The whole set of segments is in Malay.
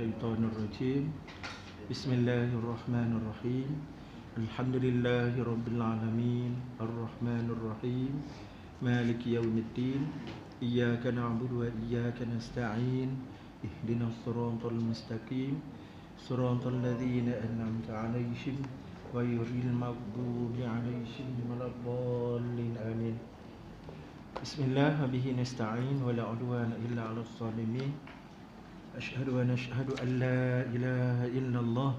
الشيطان الرجيم بسم الله الرحمن الرحيم الحمد لله رب العالمين الرحمن الرحيم مالك يوم الدين إياك نعبد وإياك نستعين اهدنا الصراط المستقيم صراط الذين أنعمت عليهم غير المغضوب عليهم ولا الضالين آمين بسم الله وبه نستعين ولا عدوان إلا على الظالمين أشهد أن لا إله إلا الله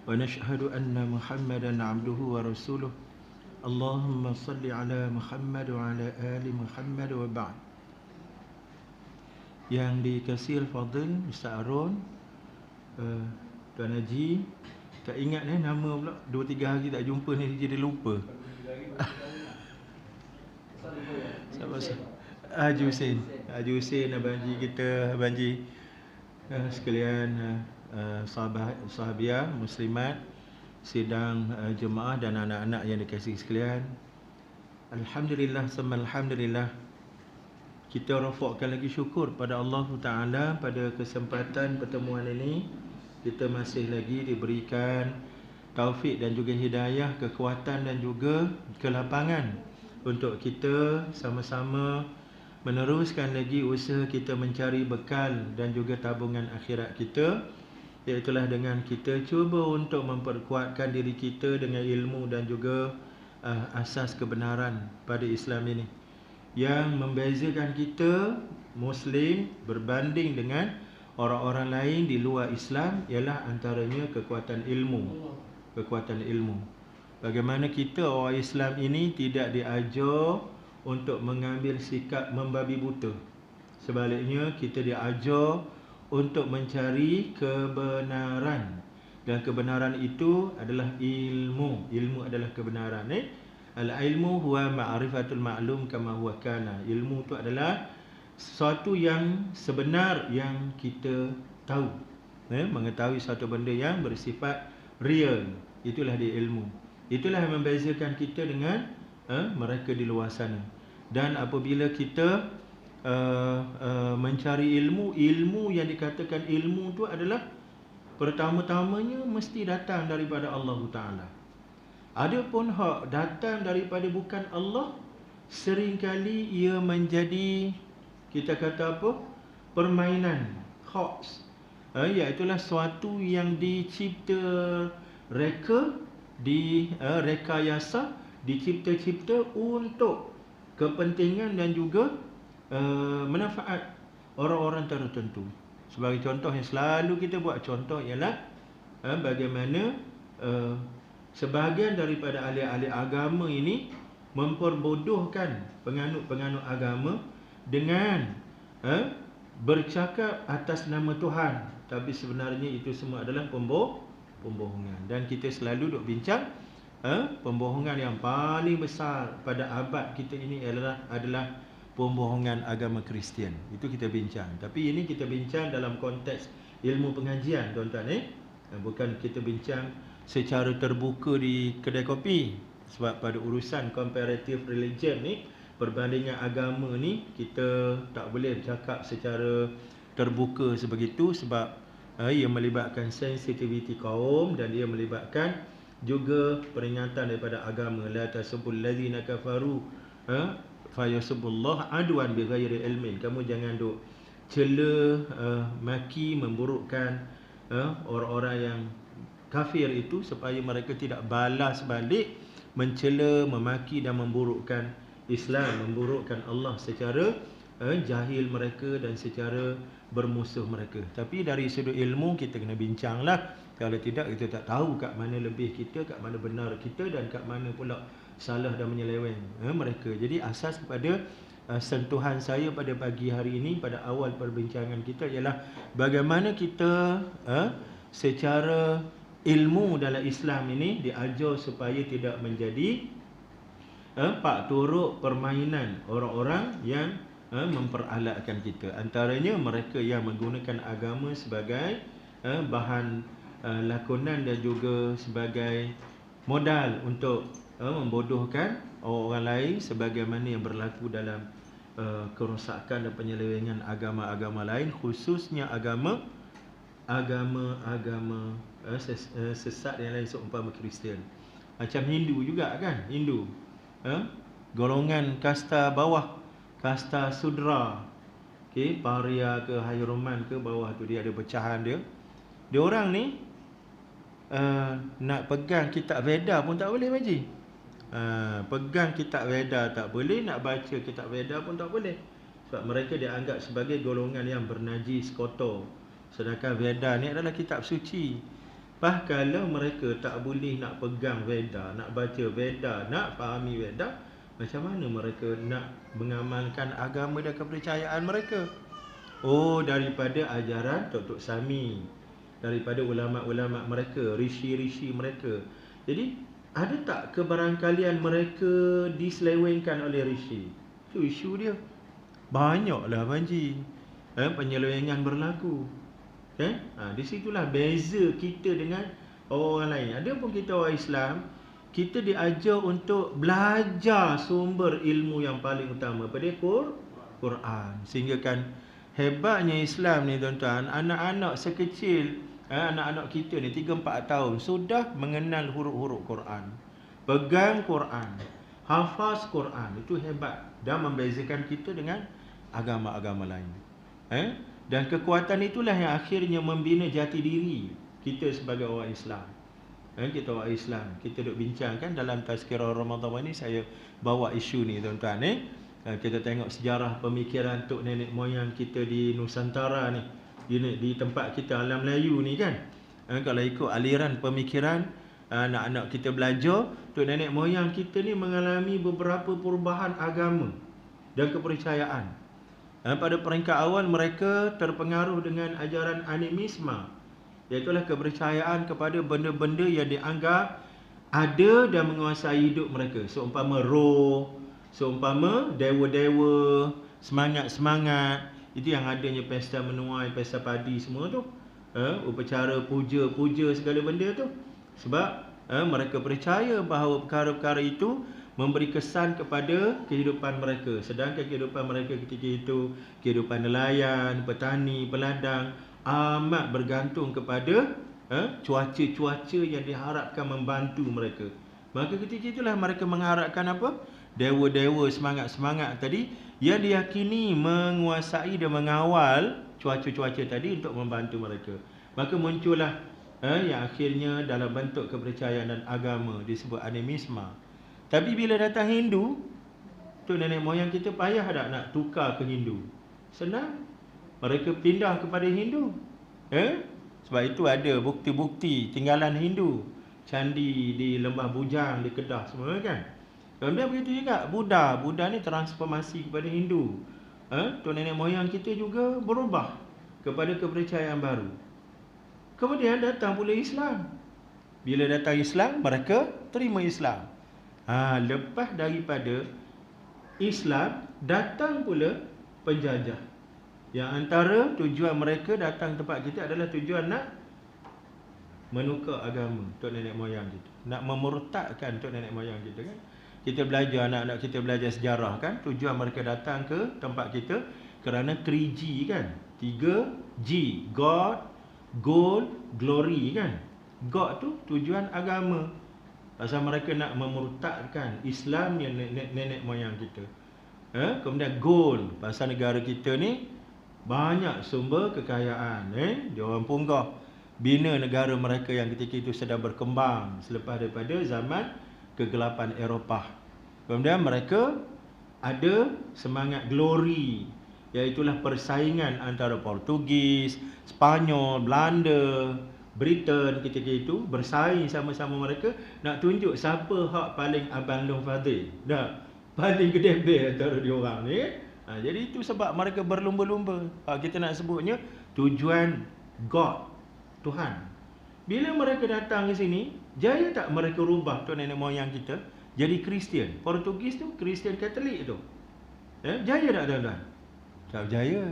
ونشهد أن محمدا عبده ورسوله اللهم صل على محمد وعلى آل محمد وبعد. Yang dikasihi al-fadhil Ustaz Arun, Tuan Haji, tak ingat nama pula. 2-3 hari tak jumpa ni jadi lupa. Haji Hussein, Abang Haji kita, Abang Haji sekalian, sahabiah muslimat, sidang jemaah dan anak-anak yang dikasihi sekalian. Alhamdulillah, alhamdulillah, kita rafakkan lagi syukur pada Allah Ta'ala pada kesempatan pertemuan ini. Kita masih lagi diberikan taufik dan juga hidayah, kekuatan dan juga kelapangan untuk kita sama-sama meneruskan lagi usaha kita mencari bekal dan juga tabungan akhirat kita, iaitulah dengan kita cuba untuk memperkuatkan diri kita dengan ilmu dan juga asas kebenaran pada Islam ini. Yang membezakan kita Muslim berbanding dengan orang-orang lain di luar Islam ialah antaranya kekuatan ilmu. Kekuatan ilmu. Bagaimana kita orang Islam ini tidak diajar untuk mengambil sikap membabi buta. Sebaliknya kita diajar untuk mencari kebenaran. Dan kebenaran itu adalah ilmu. Ilmu adalah kebenaran. Al-ilmu huwa ma'rifatul ma'lum kama huwa kana. Ilmu itu adalah sesuatu yang sebenar yang kita tahu. Mengetahui satu benda yang bersifat real. Itulah dia ilmu. Itulah yang membezakan kita dengan mereka di luar sana. Dan apabila kita mencari ilmu, ilmu yang dikatakan ilmu itu adalah pertama-tamanya mesti datang daripada Allah Ta'ala. Adapun hak datang daripada bukan Allah, seringkali ia menjadi, kita kata apa, permainan, hoax, iaitulah suatu yang dicipta reka, rekayasa, dicipta-cipta untuk kepentingan dan juga manfaat orang-orang tertentu. Sebagai contoh yang selalu kita buat contoh ialah bagaimana sebahagian daripada ahli-ahli agama ini memperbodohkan penganut-penganut agama dengan bercakap atas nama Tuhan, tapi sebenarnya itu semua adalah pembohongan. Dan kita selalu duk bincang pembohongan yang paling besar pada abad kita ini adalah pembohongan agama Kristian. Itu kita bincang. Tapi ini kita bincang dalam konteks ilmu pengajian, tuan-tuan. Bukan kita bincang secara terbuka di kedai kopi. Sebab pada urusan comparative religion ni, perbandingan agama ni, kita tak boleh cakap secara terbuka sebegitu. Sebab ia melibatkan sensitiviti kaum dan ia melibatkan juga peringatan daripada agama. La tasubul ladzina kafaru fayasubullah adwan bighairi ilmin. Kamu jangan duk cela, maki, memburukkan orang-orang yang kafir itu supaya mereka tidak balas balik mencela, memaki dan memburukkan Islam, memburukkan Allah secara jahil mereka dan secara bermusuh mereka. Tapi dari sudut ilmu kita kena bincanglah. Kalau tidak, kita tak tahu kat mana lebih kita, kat mana benar kita dan kat mana pula salah dan menyeleweng mereka. Jadi asas kepada sentuhan saya pada pagi hari ini, pada awal perbincangan kita, ialah bagaimana kita secara ilmu dalam Islam ini diajar supaya tidak menjadi pak turuk permainan orang-orang yang memperalatkan kita. Antaranya mereka yang menggunakan agama sebagai bahan lakonan dan juga sebagai modal untuk membodohkan orang lain, sebagaimana yang berlaku dalam kerosakan dan penyelewengan agama-agama lain, khususnya agama agama-agama sesat yang lain seumpama Kristian. Macam Hindu juga kan, Hindu. Golongan kasta bawah, kasta sudra. Okey, Paria ke Hayroman ke bawah tu dia ada pecahan dia. Dia orang ni nak pegang kitab Veda pun tak boleh, Haji. Pegang kitab Veda tak boleh, nak baca kitab Veda pun tak boleh. Sebab mereka dianggap sebagai golongan yang bernajis, kotor. Sedangkan Veda ni adalah kitab suci. Bahkan kalau mereka tak boleh nak pegang Veda, nak baca Veda, nak fahami Veda, macam mana mereka nak mengamalkan agama dan kepercayaan mereka? Oh, daripada ajaran Tok Sami, daripada ulama-ulama mereka, rishi-rishi mereka. Jadi, ada tak kebarangkalian mereka diselewengkan oleh rishi? Itu isu dia. Banyaklah Banji. Penyelewengan berlaku. Di situlah beza kita dengan orang lain. Ada pun kita orang Islam, kita diajar untuk belajar sumber ilmu yang paling utama pada Quran. Sehingga kan hebatnya Islam ni tuan-tuan, anak-anak sekecil, anak-anak kita ni 3-4 tahun sudah mengenal huruf-huruf Quran, pegang Quran, hafaz Quran. Itu hebat dan membezakan kita dengan agama-agama lain. Dan kekuatan itulah yang akhirnya membina jati diri kita sebagai orang Islam. Kita orang Islam, kita duk bincangkan dalam Tazkirah Ramadan ni, saya bawa isu ni tuan-tuan. Kita tengok sejarah pemikiran tok nenek moyang kita di Nusantara ni, di tempat kita alam Melayu ni kan. Kalau ikut aliran pemikiran anak-anak kita belajar, tok nenek moyang kita ni mengalami beberapa perubahan agama dan kepercayaan. Pada peringkat awal mereka terpengaruh dengan ajaran animisme, iaitulah kepercayaan kepada benda-benda yang dianggap ada dan menguasai hidup mereka. Seumpama roh, seumpama dewa-dewa, semangat-semangat. Itu yang adanya pesta menuai, pesta padi semua tu. Upacara puja segala benda tu. Sebab mereka percaya bahawa perkara-perkara itu memberi kesan kepada kehidupan mereka. Sedangkan kehidupan mereka ketika itu, kehidupan nelayan, petani, peladang, amat bergantung kepada cuaca-cuaca yang diharapkan membantu mereka. Maka ketika itulah mereka mengharapkan apa? Dewa-dewa semangat-semangat tadi yang diyakini menguasai dan mengawal cuaca-cuaca tadi untuk membantu mereka. Maka muncullah yang akhirnya dalam bentuk kepercayaan dan agama disebut animisme. Tapi bila datang Hindu, tu nenek moyang kita payah tak nak tukar ke Hindu? Senang. Mereka pindah kepada Hindu. Sebab itu ada bukti-bukti tinggalan Hindu. Candi di Lembah Bujang, di Kedah semua kan. Kemudian begitu juga Buddha. Buddha ni transformasi kepada Hindu. Tu nenek moyang kita juga berubah kepada kepercayaan baru. Kemudian datang pula Islam. Bila datang Islam, mereka terima Islam. Lepas daripada Islam, datang pula penjajah. Yang antara tujuan mereka datang tempat kita adalah tujuan nak menukar agama tok nenek moyang kita, nak memurtadkan tok nenek moyang kita kan. Kita belajar, anak-anak kita belajar sejarah kan, tujuan mereka datang ke tempat kita kerana 3G kan. 3G, God, Gold, Glory kan. God tu tujuan agama. Pasal mereka nak memurtadkan Islam yang nenek moyang kita. Kemudian gold, pasal negara kita ni banyak sumber kekayaan. Dia orang punggah bina negara mereka yang ketika itu sedang berkembang selepas daripada zaman kegelapan Eropah. Kemudian mereka ada semangat glory, iaitulah persaingan antara Portugis, Spanyol, Belanda, Britain ketika itu bersaing sama-sama mereka nak tunjuk siapa hak paling abang long fadil. Paling gede bel antara dia orang ni. Jadi itu sebab mereka berlumba-lumba. Kita nak sebutnya tujuan God, Tuhan. Bila mereka datang ke sini, jaya tak mereka rubah tu nenek moyang kita jadi Kristian? Portugis tu Kristian Katolik tu. Jaya tak tuan-tuan? Tak jaya.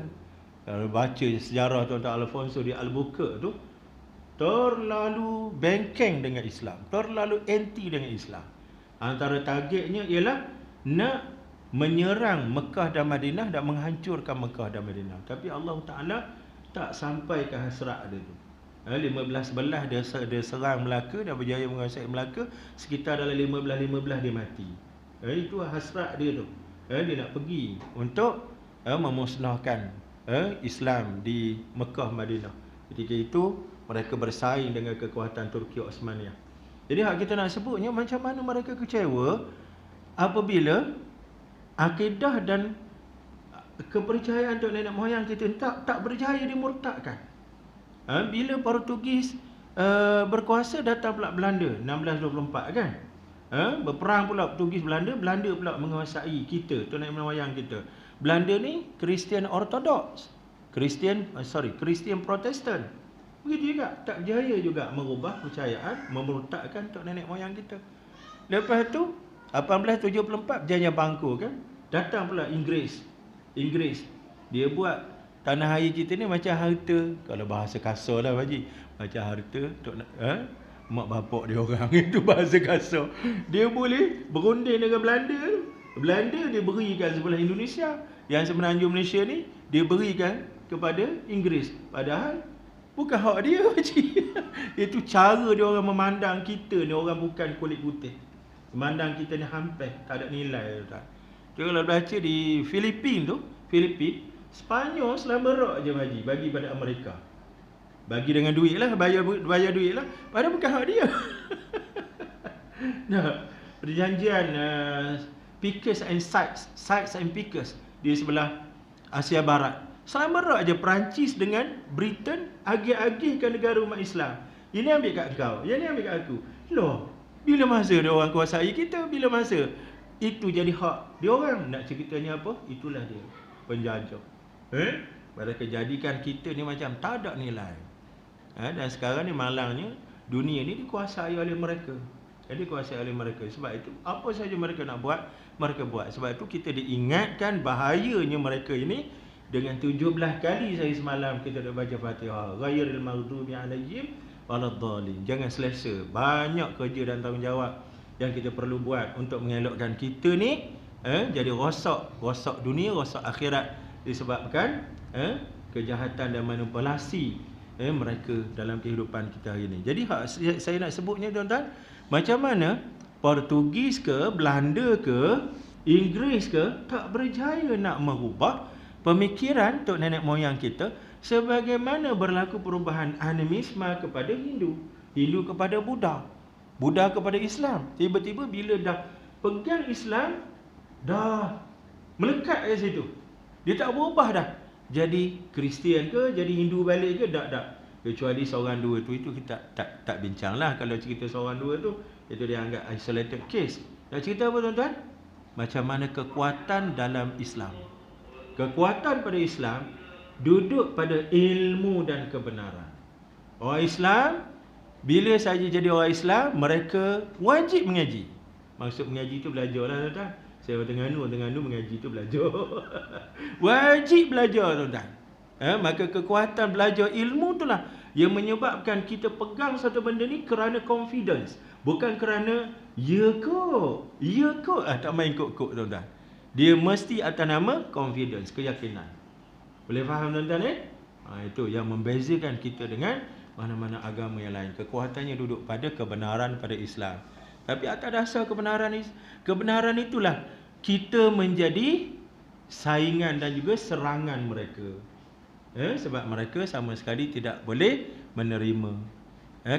Kalau baca sejarah Tuan Alfonso di Albuquerque tu, terlalu bengkeng dengan Islam, terlalu anti dengan Islam. Antara targetnya ialah nak menyerang Mekah dan Madinah dan menghancurkan Mekah dan Madinah. Tapi Allah Ta'ala tak sampai ke hasrat dia tu. 15-11 dia serang Melaka dan berjaya menguasai Melaka, sekitar dalam 15-15 dia mati. Itu hasrat dia tu. Dia nak pergi untuk memusnahkan Islam di Mekah, Madinah. Ketika itu mereka bersaing dengan kekuatan Turki Osmaniyah. Jadi hak kita nak sebutnya macam mana mereka kecewa apabila akidah dan kepercayaan tok nenek moyang kita tak berjaya dimurtadkan. Bila Portugis berkuasa, datang pula Belanda 1624 kan. Berperang pula Portugis Belanda pula menguasai kita, tok nenek moyang kita. Belanda ni Kristian Ortodoks, Kristian Protestan. Begitu juga, tak berjaya juga merubah kepercayaan, memurtadkan tok nenek moyang kita. Lepas tu 1874 berjaya bangku kan. Datang pula Inggeris. Dia buat tanah air kita ni macam harta, kalau bahasa kasar lah Haji, macam harta mak bapak dia orang. Itu bahasa kasar. Dia boleh berunding dengan Belanda dia berikan sebelah Indonesia. Yang semenanjung Malaysia ni dia berikan kepada Inggeris, padahal bukan hak dia Haji. Itu cara dia orang memandang kita ni, orang bukan kulit putih. Memandang kita ni hampir tak ada nilai tak. Kalau baca di Filipin, Sepanyol selama rak je Haji bagi pada Amerika. Bagi dengan duit lah, bayar duit lah, padahal bukan hak dia. Nah, perjanjian Pickers and Sykes and Pickers di sebelah Asia Barat. Selama rak je Perancis dengan Britain agih-agihkan negara umat Islam. Ini ambil kat kau, yang ni ambil kat aku. Loh, bila masa dia orang kuasai kita, bila masa itu jadi hak dia orang. Nak ceritanya apa? Itulah dia, penjajah. Mereka jadikan kita ni macam tak ada nilai. Dan sekarang ni malangnya dunia ni dikuasai oleh mereka. Dikuasai oleh mereka. Sebab itu apa saja mereka nak buat, mereka buat. Sebab itu kita diingatkan bahayanya mereka ini. Dengan 17 kali saya semalam kita dah baca Fatihah, ghairil maghdubi alaihim waladdallin. Jangan selesa. Banyak kerja dan tanggungjawab yang kita perlu buat untuk mengelakkan kita ni jadi rosak dunia, rosak akhirat, disebabkan kejahatan dan manipulasi mereka dalam kehidupan kita hari ini. Jadi saya nak sebutnya tuan-tuan, macam mana Portugis ke, Belanda ke, Inggeris ke tak berjaya nak merubah pemikiran tok nenek moyang kita, sebagaimana berlaku perubahan animisme kepada Hindu kepada Buddha kepada Islam. Tiba-tiba bila dah pegang Islam, dah melekat kat situ. Dia tak berubah dah. Jadi Kristian ke, jadi Hindu balik ke, tak. Kecuali seorang dua tu, itu kita tak bincanglah. Kalau cerita seorang dua tu, itu dia anggap isolated case. Nak cerita apa tuan-tuan? Macam mana kekuatan dalam Islam. Kekuatan pada Islam duduk pada ilmu dan kebenaran. Orang Islam, bila saja jadi orang Islam, mereka wajib mengaji. Maksud mengaji itu belajar lah tuan-tuan. Saya Terengganu mengaji itu belajar. Wajib belajar tuan-tuan. Maka kekuatan belajar ilmu itulah yang menyebabkan kita pegang satu benda ni kerana confidence. Bukan kerana ya kot. Tak main kok tuan-tuan. Dia mesti atas nama confidence, keyakinan. Boleh faham tuan-tuan Itu yang membezakan kita dengan mana-mana agama yang lain. Kekuatannya duduk pada kebenaran pada Islam. Tapi atas dasar kebenaran itulah kita menjadi saingan dan juga serangan mereka. Sebab mereka sama sekali tidak boleh menerima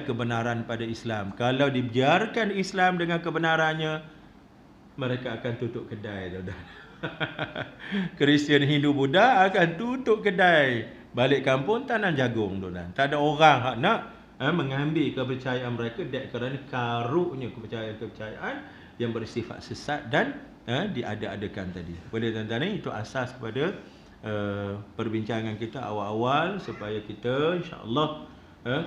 kebenaran pada Islam. Kalau dibiarkan Islam dengan kebenarannya, mereka akan tutup kedai tuan-tuan. Kristian, Hindu, Buddha akan tutup kedai. Balik kampung tanam jagung tuan-tuan. Tak ada orang hak nak mengambil kepercayaan mereka kerana karuknya kepercayaan yang bersifat sesat dan diada-adakan tadi. Boleh tuan-tuan, itu asas kepada perbincangan kita awal-awal, supaya kita insya-Allah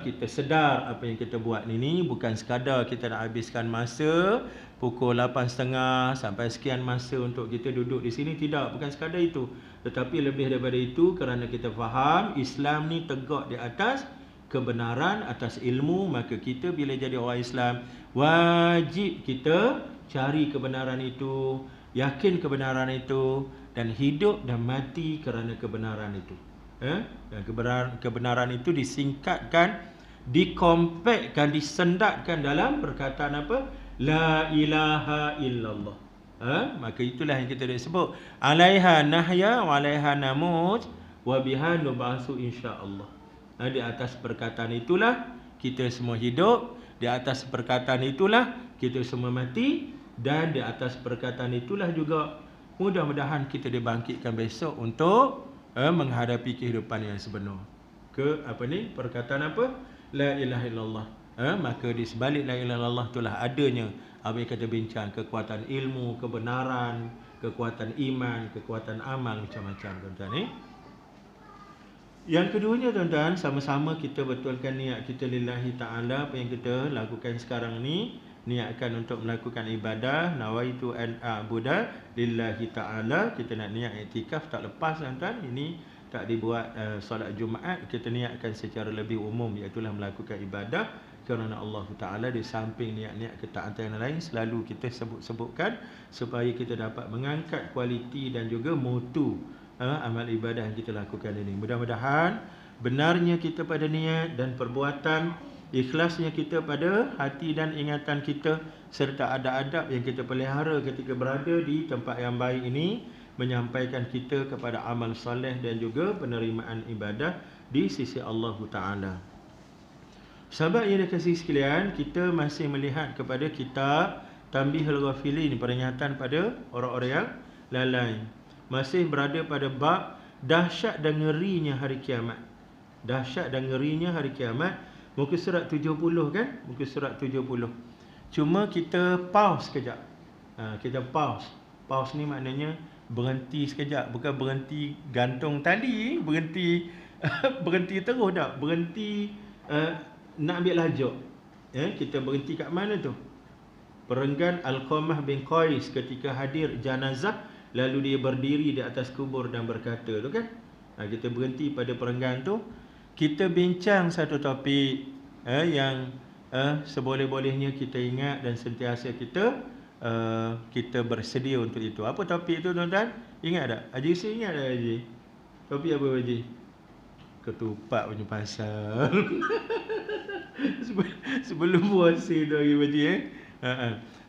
kita sedar apa yang kita buat ini bukan sekadar kita nak habiskan masa pukul 8.30 sampai sekian masa untuk kita duduk di sini. Tidak, bukan sekadar itu. Tetapi lebih daripada itu, kerana kita faham Islam ni tegak di atas kebenaran, atas ilmu. Maka kita bila jadi orang Islam, wajib kita cari kebenaran itu, yakin kebenaran itu, dan hidup dan mati kerana kebenaran itu. Dan kebenaran itu disingkatkan, dikompakkan, disendatkan dalam perkataan apa? La ilaha illallah. Maka itulah yang kita sebut alaiha nahya wa alaiha namut wa biha nub'atsu insyaallah. Di atas perkataan itulah kita semua hidup, di atas perkataan itulah kita semua mati, dan di atas perkataan itulah juga mudah-mudahan kita dibangkitkan besok untuk menghadapi kehidupan yang sebenar. Perkataan apa? La ilaha illallah. Maka di sebalik la ilaha illallah itulah adanya apa yang kita bincang, kekuatan ilmu, kebenaran, kekuatan iman, kekuatan amal, macam-macam, tuan-tuan. Yang keduanya, tuan-tuan, sama-sama kita betulkan niat kita lillahi ta'ala. Apa yang kita lakukan sekarang ni, niatkan untuk melakukan ibadah, nawaitu an a'buda lillahi ta'ala. Kita nak niat iktikaf tak lepas, tuan-tuan. Ini tak dibuat solat Jumaat, kita niatkan secara lebih umum, iaitu melakukan ibadah kerana Allah Ta'ala. Di samping niat-niat ketaatan yang lain selalu kita sebut-sebutkan supaya kita dapat mengangkat kualiti dan juga mutu amal ibadah yang kita lakukan ini. Mudah-mudahan benarnya kita pada niat dan perbuatan, ikhlasnya kita pada hati dan ingatan kita, serta adab-adab yang kita pelihara ketika berada di tempat yang baik ini, menyampaikan kita kepada amal soleh dan juga penerimaan ibadah di sisi Allah Ta'ala. Sahabat yang dikasihi sekalian, kita masih melihat kepada kitab Tanbihul Ghafilin, peringatan pada orang-orang yang lalai. Masih berada pada bab dahsyat dan ngerinya hari kiamat. Dahsyat dan ngerinya hari kiamat. Muka surat 70 kan? Muka surat 70. Cuma kita pause sekejap. Kita pause. Pause ni maknanya berhenti sekejap. Bukan berhenti gantung tali, berhenti berhenti terus tak. Berhenti nak ambil lajuk. Kita berhenti kat mana tu? Perenggan Alqamah bin Qais ketika hadir janazah, lalu dia berdiri di atas kubur dan berkata tu kan. Kita berhenti pada perenggan tu. Kita bincang satu topik yang seboleh-bolehnya kita ingat dan sentiasa kita bersedia untuk itu. Apa topik itu, tuan-tuan? Ingat tak? Haji Hussein ingat tak, Haji? Topik apa, Haji? Ketupat punya pasal. Sebelum puasa tu lagi, Haji.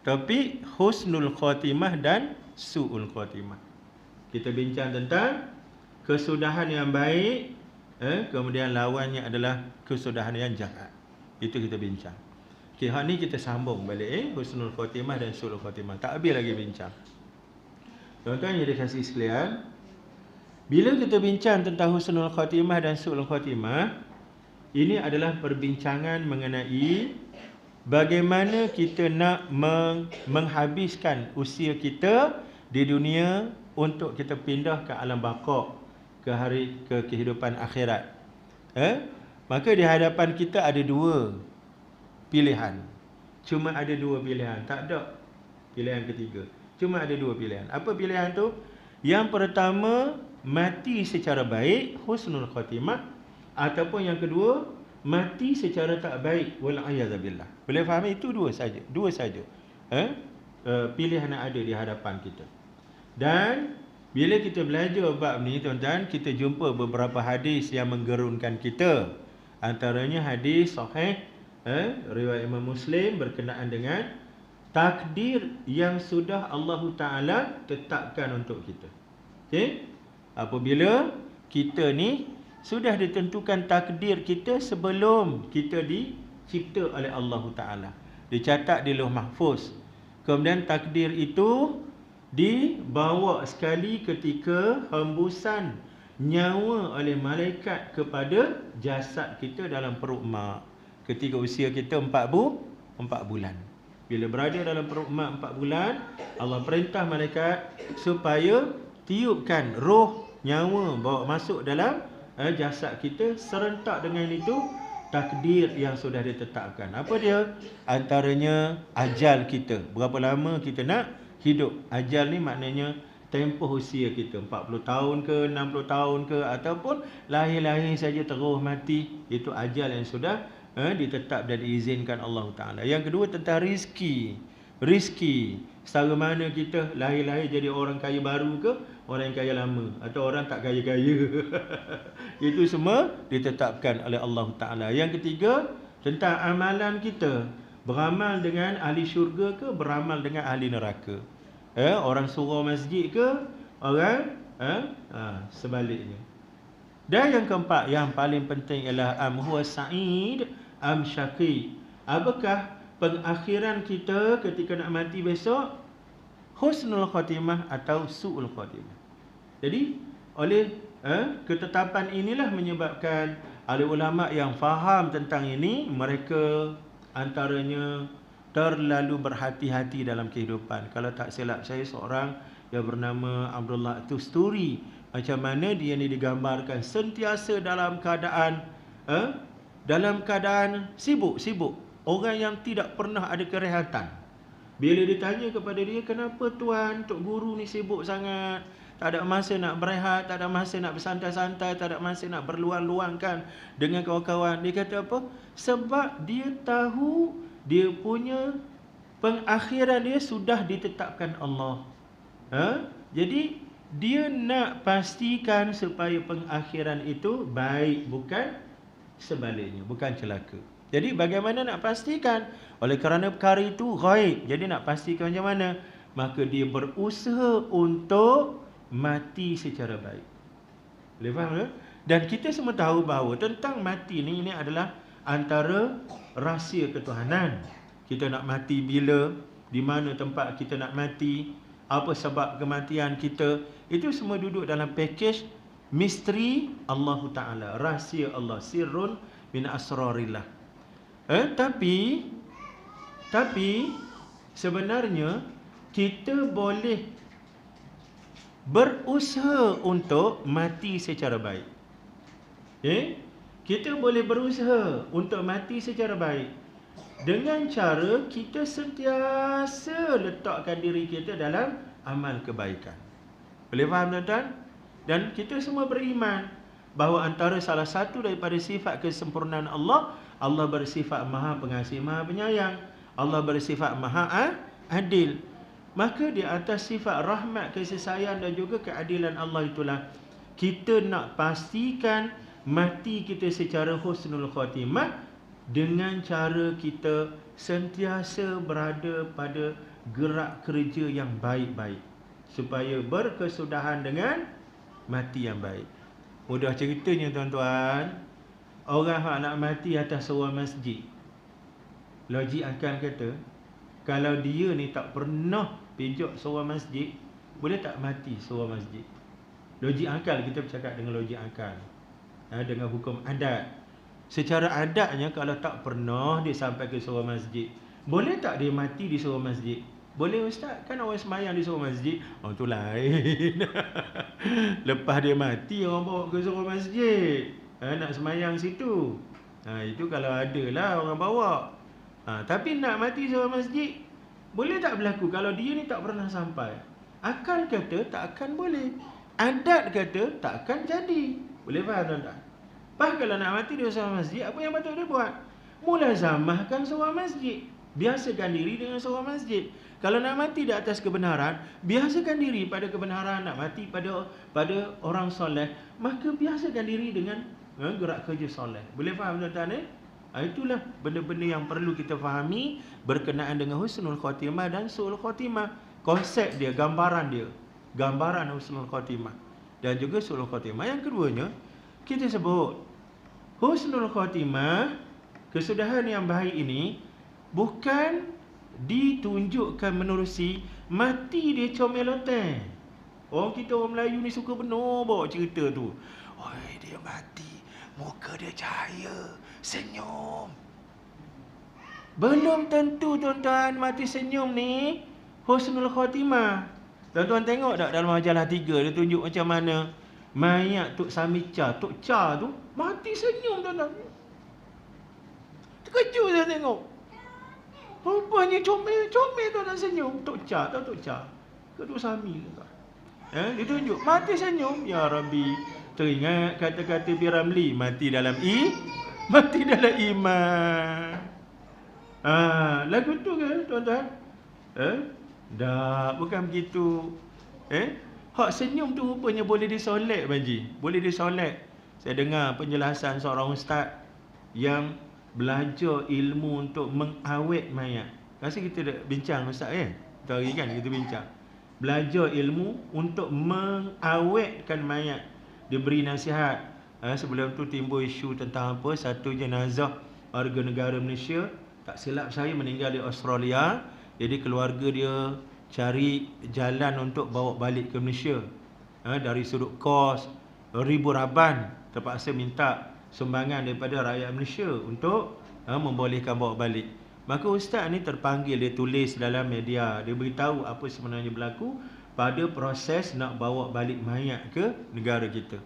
Topik husnul khatimah dan su'ul khatimah. Kita bincang tentang kesudahan yang baik, kemudian lawannya adalah kesudahan yang jahat. Itu kita bincang. Okay, hak ni kita sambung balik husnul khatimah dan su'ul khatimah. Tak habis lagi bincang. Tuan-tuan yang dikasihi sekalian, bila kita bincang tentang husnul khatimah dan su'ul khatimah, ini adalah perbincangan mengenai bagaimana kita nak menghabiskan usia kita di dunia untuk kita pindah ke alam baqa', ke kehidupan akhirat. Maka di hadapan kita ada dua pilihan. Cuma ada dua pilihan, tak ada pilihan ketiga. Cuma ada dua pilihan. Apa pilihan tu? Yang pertama, mati secara baik, husnul khatimah, ataupun yang kedua, mati secara tak baik, wal'ayazabillah. Boleh faham? Itu dua saja. Pilihan yang ada di hadapan kita. Dan bila kita belajar bab ni, tuan-tuan, kita jumpa beberapa hadis yang menggerunkan kita. Antaranya hadis sahih riwayat Imam Muslim berkenaan dengan takdir yang sudah Allah Ta'ala tetapkan untuk kita. Okay? Apabila kita ni sudah ditentukan takdir kita sebelum kita dicipta oleh Allah Ta'ala, dicatat di Lauh Mahfuz. Kemudian takdir itu dibawa sekali ketika hembusan nyawa oleh malaikat kepada jasad kita dalam perut mak. Ketika usia kita 4 bulan. Bila berada dalam perut mak 4 bulan, Allah perintah malaikat supaya tiupkan roh, nyawa, bawa masuk dalam jasad kita. Serentak dengan itu takdir yang sudah ditetapkan. Apa dia? Antaranya ajal kita. Berapa lama kita nak hidup. Ajal ni maknanya tempoh usia kita, 40 tahun ke, 60 tahun ke, ataupun lahir-lahir saja terus mati. Itu ajal yang sudah ditetap dan diizinkan Allah Ta'ala. Yang kedua tentang rezeki. Rizki. Setara mana kita lahir-lahir jadi orang kaya baru ke orang yang kaya lama, atau orang tak kaya-kaya. Itu semua ditetapkan oleh Allah Ta'ala. Yang ketiga, tentang amalan kita. Beramal dengan ahli syurga ke beramal dengan ahli neraka. Orang surau masjid ke orang sebaliknya. Dan yang keempat, yang paling penting ialah am huwa sa'id am syaqi. Apakah pengakhiran kita ketika nak mati besok, husnul khatimah atau su'ul khatimah. Jadi oleh ketetapan inilah menyebabkan ahli ulama yang faham tentang ini, mereka antaranya terlalu berhati-hati dalam kehidupan. Kalau tak silap saya, seorang yang bernama Abdullah Tusturi, macam mana dia ni digambarkan sentiasa dalam keadaan sibuk. Orang yang tidak pernah ada kerehatan. Bila ditanya kepada dia, kenapa tuan, Tok Guru ni sibuk sangat, tak ada masa nak berehat, tak ada masa nak bersantai-santai, tak ada masa nak berluang-luangkan dengan kawan-kawan. Dia kata apa? Sebab dia tahu dia punya pengakhiran dia sudah ditetapkan Allah. Jadi dia nak pastikan supaya pengakhiran itu baik, bukan sebaliknya, bukan celaka. Jadi bagaimana nak pastikan? Oleh kerana perkara itu ghaib, jadi nak pastikan macam mana? Maka dia berusaha untuk mati secara baik. Boleh faham tak? Dan kita semua tahu bahawa tentang mati ni, ini adalah antara rahsia ketuhanan. Kita nak mati bila, di mana tempat kita nak mati, apa sebab kematian kita, itu semua duduk dalam package misteri Allah Ta'ala, rahsia Allah, sirrun min asrarillah. Tapi sebenarnya kita boleh berusaha untuk mati secara baik. Kita boleh berusaha untuk mati secara baik dengan cara kita sentiasa letakkan diri kita dalam amal kebaikan. Boleh faham tuan-tuan? Dan kita semua beriman bahawa antara salah satu daripada sifat kesempurnaan Allah, Allah bersifat Maha Pengasih, Maha Penyayang. Allah bersifat Maha Adil. Maka di atas sifat rahmat, kasih sayang dan juga keadilan Allah itulah kita nak pastikan mati kita secara husnul khatimah, dengan cara kita sentiasa berada pada gerak kerja yang baik-baik supaya berkesudahan dengan mati yang baik. Mudah ceritanya tuan-tuan, orang yang nak mati atas sebuah masjid, logik akal kata, kalau dia ni tak pernah pijak sebuah masjid, boleh tak mati sebuah masjid? Logik akal, kita bercakap dengan logik akal, dengan hukum adat. Secara adatnya, kalau tak pernah dia sampai ke sebuah masjid, boleh tak dia mati di sebuah masjid? Boleh ustaz, kan orang semayang di sebuah masjid. Oh tu lain. Lepas dia mati, orang bawa ke sebuah masjid, nak semayang situ. Itu kalau ada lah orang bawa. Tapi nak mati sebuah masjid, boleh tak berlaku kalau dia ni tak pernah sampai? Akal kata tak akan boleh, adat kata tak akan jadi. Boleh faham tak? Kalau nak mati di sebuah masjid, apa yang patut dia buat? Mulazamahkan sebuah masjid, biasakan diri dengan sebuah masjid. Kalau nak mati di atas kebenaran, biasakan diri pada kebenaran. Nak mati pada orang soleh, maka biasakan diri dengan gerak kerja soleh. Boleh faham tuan-tuan? Itulah benda-benda yang perlu kita fahami berkenaan dengan husnul khatimah dan su'ul khatimah. Konsep dia, gambaran husnul khatimah dan juga su'ul khatimah. Yang keduanya, kita sebut husnul khatimah, kesudahan yang baik ini bukan ditunjukkan menerusi mati dia comel-oteng. Orang kita, orang Melayu ni suka benar bawa cerita tu. Oi, dia mati, muka dia cahaya, senyum. Belum tentu tuan-tuan mati senyum ni husnul khatimah. Tuan-tuan tengok tak dalam majalah 3 dia tunjuk macam mana mayat Tok Samicha, Tok Cha tu mati senyum tuan-tuan. Terkejut saya tengok. Rupanya comel tuan-tuan senyum. Tok Cha, tahu Tok Cha? Kedua Sami tuan-tuan. Dia tunjuk mati senyum. Ya Rabbi, teringat kata-kata Piramli, mati dalam iman. Lagu tu kan tuan-tuan? Dah, bukan begitu. Hak senyum tu rupanya boleh disolek, Banji. Boleh disolek. Saya dengar penjelasan seorang ustaz yang belajar ilmu untuk mengawet mayat. Rasa kita dah bincang ustaz Itu hari kan kita bincang. Belajar ilmu untuk mengawetkan mayat. Dia beri nasihat. Sebelum tu timbul isu tentang apa? Satu jenazah warga negara Malaysia, tak silap saya, meninggal di Australia. Jadi keluarga dia cari jalan untuk bawa balik ke Malaysia. Dari sudut kos ribu raban, terpaksa minta sumbangan daripada rakyat Malaysia untuk membolehkan bawa balik. Maka ustaz ni terpanggil, dia tulis dalam media, dia beritahu apa sebenarnya berlaku pada proses nak bawa balik mayat ke negara kita.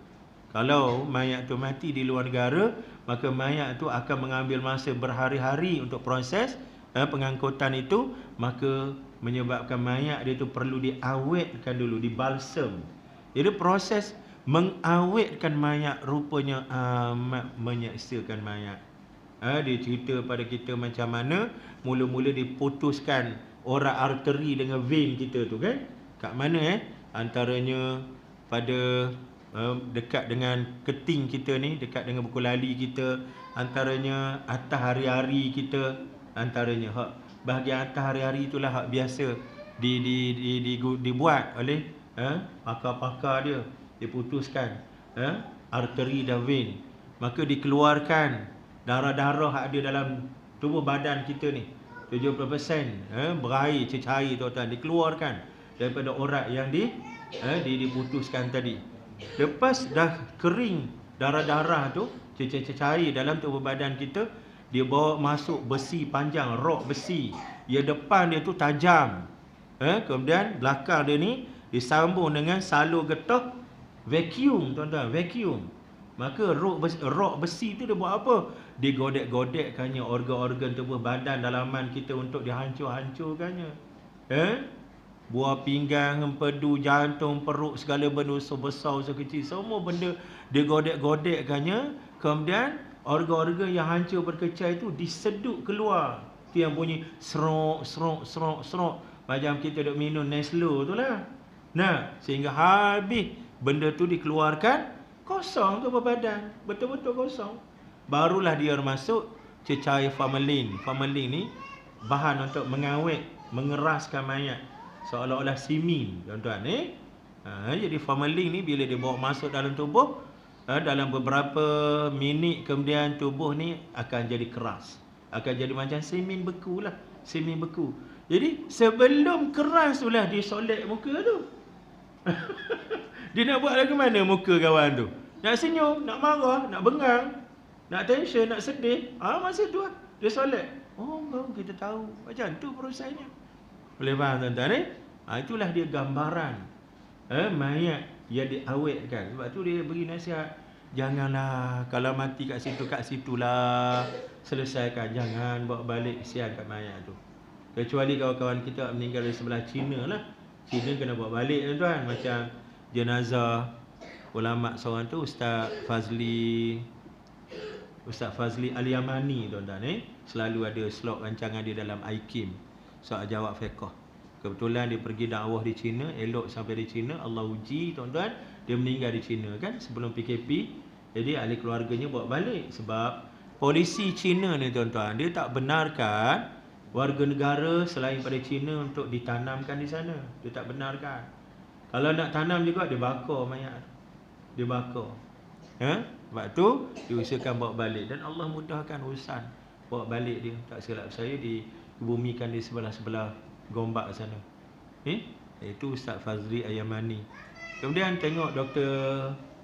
Kalau mayat tu mati di luar negara, maka mayat tu akan mengambil masa berhari-hari untuk proses pengangkutan itu, maka menyebabkan mayat dia tu perlu diawetkan dulu, dibalsam. Jadi proses mengawetkan mayat rupanya amat menyeksakan mayat. Dia cerita pada kita macam mana mula-mula diputuskan orang arteri dengan vein kita tu kan. Kat mana antaranya pada dekat dengan keting kita ni, dekat dengan buku lali kita, antaranya atas hari-hari kita, antaranya hak bahagian atas hari-hari itulah hak biasa dibuat oleh pakar-pakar dia. Diputuskan arteri dan vein, maka dikeluarkan darah-darah yang ada dalam tubuh badan kita ni. 70% berair, cecair tuan-tuan, dikeluarkan daripada urat yang diputuskan tadi. Lepas dah kering darah-darah tu, cecair dalam tubuh badan kita, dia bawa masuk besi panjang, rod besi. Yang depan dia tu tajam. Kemudian belakang dia ni disambung dengan salur getah vacuum, tuan-tuan, vacuum. Maka rod besi tu dia buat apa? Dia godek-godekkannya organ-organ tubuh badan dalaman kita untuk dihancur-hancurkannya. Buah pinggang, empedu, jantung, perut, segala benda besar, kecil, semua benda dia godek-godekkannya. Kemudian organ-organ yang hancur berkecai itu disedut keluar. Itu yang bunyi serok, serok, serok, serok. Macam kita duk minum Neslo tu lah. Nah, sehingga habis benda tu dikeluarkan, kosong tubuh badan, betul-betul kosong. Barulah dia masuk cecair formalin. Formalin ni bahan untuk mengawet, mengeraskan mayat, seolah-olah simin, tuan-tuan. Jadi formalin ni bila dia bawa masuk dalam tubuh, dalam beberapa minit kemudian tubuh ni akan jadi keras, akan jadi macam semen beku lah, semen beku. Jadi sebelum keras tu lah dia solek muka tu. Dia nak buat lagu mana muka kawan tu? Nak senyum, nak marah, nak bengang, nak tension, nak sedih. Masa tu lah dia solek. Baru kita tahu macam tu prosesnya. Boleh faham tuan-tuan itulah dia gambaran mayat yang diawetkan. Sebab tu dia beri nasihat, janganlah kalau mati kat situlah selesaikan, jangan bawa balik kesian kat mayat tu. Kecuali kawan-kawan kita meninggal dari sebelah China lah. China kena bawa balik tuan-tuan. Macam jenazah ulama seorang tu, Ustaz Fazli Al-Yamani tuan-tuan. Selalu ada slot rancangan dia dalam IKIM, soal jawab fiqh. Kebetulan dia pergi dakwah di China, elok sampai di China, Allah uji tuan-tuan, dia meninggal di China kan sebelum PKP. Jadi ahli keluarganya bawa balik. Sebab polisi China ni tuan-tuan, dia tak benarkan warga negara selain pada China untuk ditanamkan di sana. Dia tak benarkan. Kalau nak tanam juga, dia bakar mayat, dia bakar. Sebab tu diusahakan bawa balik, dan Allah mudahkan urusan bawa balik dia. Tak silap saya dibumikan di sebelah-sebelah Gombak sana. Itu Ustaz Fazli Al-Yamani. Kemudian tengok Dr.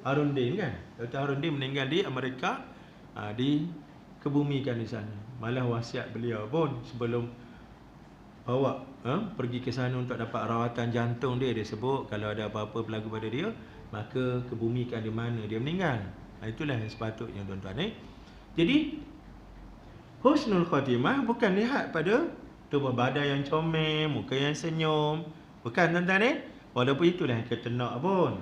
Harundin kan. Dr. Harundin meninggal di Amerika, dikebumikan di sana. Malah wasiat beliau pun sebelum bawa pergi ke sana untuk dapat rawatan jantung dia sebut kalau ada apa-apa berlaku pada dia, maka kebumikan di mana dia meninggal. Itulah yang sepatutnya tuan-tuan. Jadi husnul khatimah bukan lihat pada tubuh badan yang comel, muka yang senyum, bukan tuan-tuan. Walaupun itulah yang kita nak pun.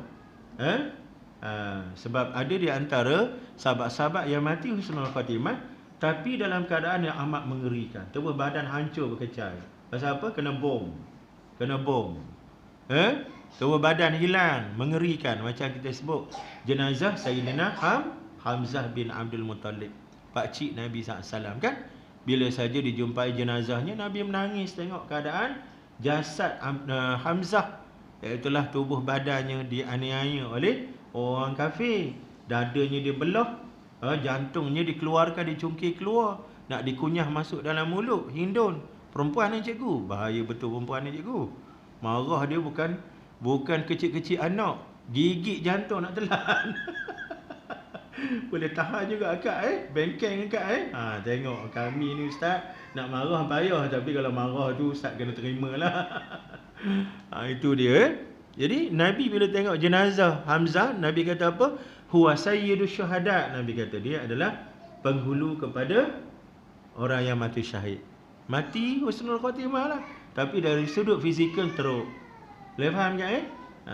Sebab ada di antara sahabat-sahabat yang mati husnul khatimah tapi dalam keadaan yang amat mengerikan, tubuh badan hancur berkecai. Pasal apa? Kena bom. Tubuh badan hilang, mengerikan. Macam kita sebut jenazah Sayyidina Hamzah bin Abdul Muttalib, pakcik Nabi SAW kan. Bila saja dijumpai jenazahnya, Nabi menangis tengok keadaan jasad Hamzah, iaitulah tubuh badannya dianiaya oleh orang kafir. Dadanya dibelah, jantungnya dikeluarkan, dicungkir keluar, nak dikunyah masuk dalam mulut, hindun. Perempuan ni cikgu, bahaya betul perempuan ni cikgu. Marah dia bukan kecil-kecil anak, gigit jantung nak telan. Boleh tahan juga akak bengkeng akak tengok kami ni ustaz, nak marah payah, tapi kalau marah tu ustaz kena terima lah. Itu dia. Jadi Nabi bila tengok jenazah Hamzah, Nabi kata apa? Huwa sayyidus syuhada. Nabi kata dia adalah penghulu kepada orang yang mati syahid. Mati husnul khatimah lah, tapi dari sudut fizikal teruk. Boleh faham tak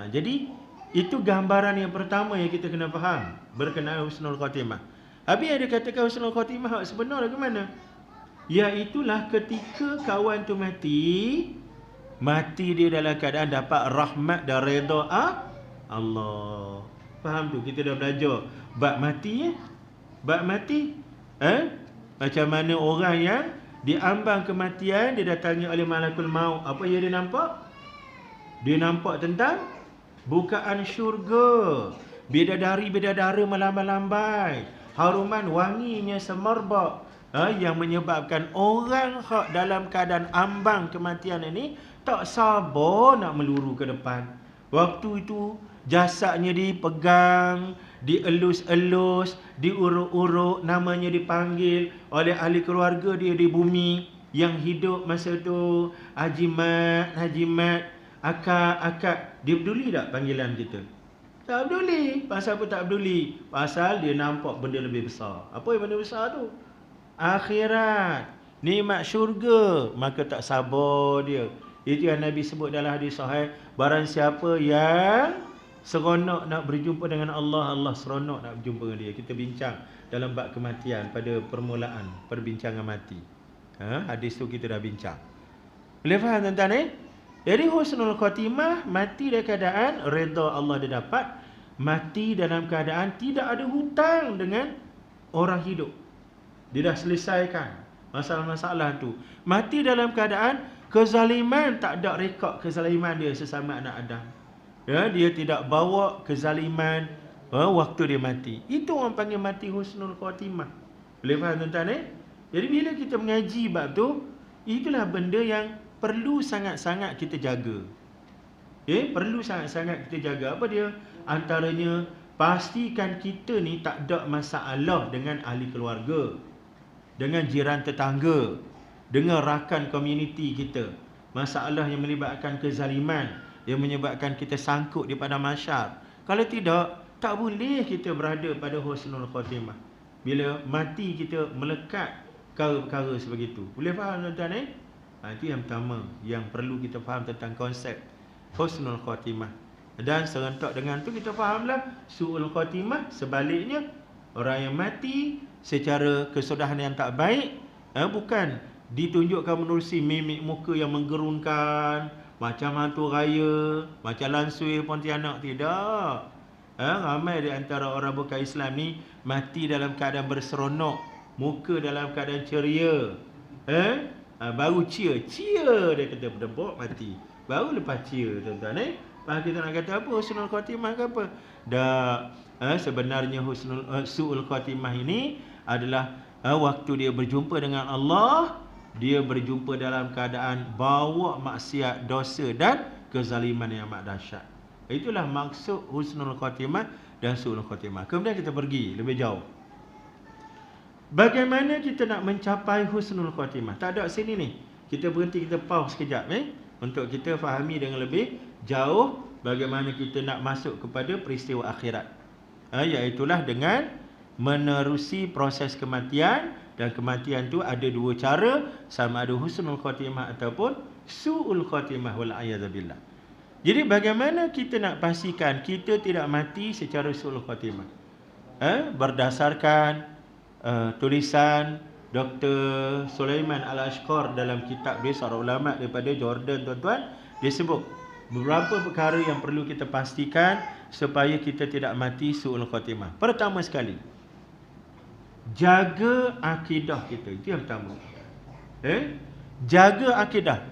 jadi itu gambaran yang pertama yang kita kena faham berkenaan husnul khatimah. Habis ada katakan husnul khatimah sebenar ke mana? Iaitulah ketika kawan tu mati dia dalam keadaan dapat rahmat dan redha Allah. Faham tu? Kita dah belajar bab mati bab mati. Macam mana orang yang diambang kematian, didatangi oleh malakul maut, apa yang dia nampak? Dia nampak tentang bukaan syurga, bidadari-bidadara melambai-lambai, haruman wanginya semerbak, yang menyebabkan orang hak dalam keadaan ambang kematian ini tak sabar nak meluru ke depan. Waktu itu jasadnya dipegang, dielus-elus, diuruk-uruk, namanya dipanggil oleh ahli keluarga dia di bumi yang hidup masa tu, hajimat, akak. Dia peduli tak panggilan kita? Tak peduli. Pasal apa tak peduli? Pasal dia nampak benda lebih besar. Apa yang benda besar tu? Akhirat, nikmat syurga. Maka tak sabar dia. Itu yang Nabi sebut dalam hadis sahih, barang siapa yang seronok nak berjumpa dengan Allah, Allah seronok nak berjumpa dengan dia. Kita bincang dalam bab kematian pada permulaan perbincangan mati. Hadis tu kita dah bincang. Boleh faham tuan-tuan Jadi husnul khatimah, mati dalam keadaan redha Allah dia dapat, mati dalam keadaan tidak ada hutang dengan orang hidup. Dia dah selesaikan masalah-masalah tu. Mati dalam keadaan kezaliman, tak ada rekod kezaliman dia sesama anak Adam. Dia tidak bawa kezaliman waktu dia mati. Itu orang panggil mati husnul khatimah. Boleh faham tuan-tuan Jadi bila kita mengaji bab tu, itulah benda yang perlu sangat-sangat kita jaga. Perlu sangat-sangat kita jaga. Apa dia? Antaranya, pastikan kita ni tak ada masalah dengan ahli keluarga, dengan jiran tetangga, dengan rakan komuniti kita. Masalah yang melibatkan kezaliman, yang menyebabkan kita sangkut di padang mahsyar. Kalau tidak, tak boleh kita berada pada husnul khatimah. Bila mati kita melekat perkara-perkara sebegitu. Boleh faham tuan-tuan itu yang pertama yang perlu kita faham tentang konsep husnul khatimah. Dan serentak dengan tu kita fahamlah su'ul khatimah, sebaliknya orang yang mati secara kesudahan yang tak baik, bukan ditunjukkan menerusi mimik muka yang menggerunkan macam hantu raya, macam lansui Pontianak. Tidak. Ramai di antara orang bukan Islam ni mati dalam keadaan berseronok, muka dalam keadaan ceria. Baru cheer dia kata berdebok mati, baru lepas cheer tuan-tuan kita nak kata apa? Husnul khatimah ke apa? Sebenarnya su'ul khatimah ini adalah waktu dia berjumpa dengan Allah, dia berjumpa dalam keadaan bawa maksiat, dosa dan kezaliman yang amat dahsyat. Itulah maksud husnul khatimah dan su'ul khatimah. Kemudian kita pergi lebih jauh. Bagaimana kita nak mencapai husnul khatimah? Tak ada sini ni. Kita berhenti, kita pause sekejap untuk kita fahami dengan lebih jauh bagaimana kita nak masuk kepada peristiwa akhirat. Iaitulah dengan menerusi proses kematian, dan kematian tu ada dua cara, sama ada husnul khatimah ataupun su'ul khatimah wal a'yadzubillah. Jadi bagaimana kita nak pastikan kita tidak mati secara su'ul khatimah? Berdasarkan tulisan Dr. Sulaiman Al-Ashqar dalam kitab dia, seorang ulama daripada Jordan tuan-tuan, dia sebut beberapa perkara yang perlu kita pastikan supaya kita tidak mati su'ul khatimah. Pertama sekali, jaga akidah kita. Itu yang pertama. Jaga akidah,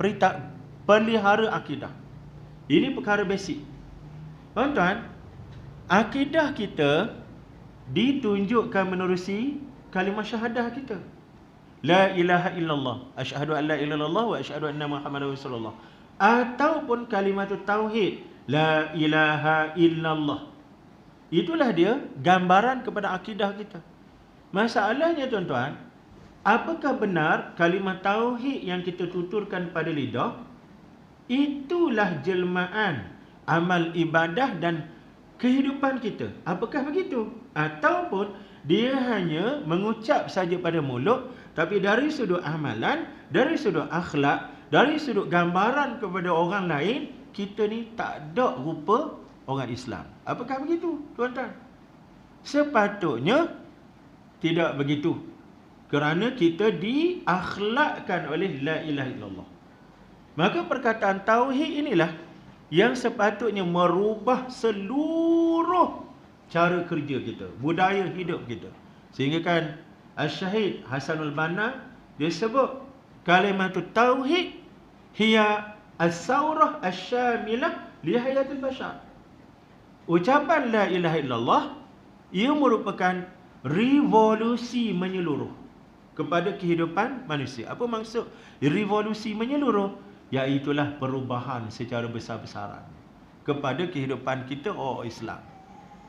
pelihara akidah. Ini perkara basic. Tuan-tuan, akidah kita ditunjukkan menerusi kalimah syahadah kita. La ilaha illallah, asyhadu an la ilaha illallah wa asyhadu anna Muhammadar Rasulullah. Ataupun kalimat tauhid, la ilaha illallah. Itulah dia gambaran kepada akidah kita. Masalahnya tuan-tuan, apakah benar kalimat tauhid yang kita tuturkan pada lidah itulah jelmaan amal ibadah dan kehidupan kita? Apakah begitu? Ataupun dia hanya mengucap saja pada mulut, tapi dari sudut amalan, dari sudut akhlak, dari sudut gambaran kepada orang lain, kita ni tak ada rupa orang Islam. Apakah begitu, tuan-tuan? Sepatutnya tidak begitu. Kerana kita diakhlakkan oleh la ilaha illallah. Maka perkataan tauhid inilah yang sepatutnya merubah seluruh cara kerja kita, budaya hidup kita. Sehingga kan Al-Syahid Hasanul Banna dia sebut kalimat tauhid hiya as-saurah asy-syamilah li hayatil bashar. Ucapan la ilaha illallah ia merupakan revolusi menyeluruh kepada kehidupan manusia. Apa maksud revolusi menyeluruh? Iaitulah perubahan secara besar-besaran kepada kehidupan kita orang Islam.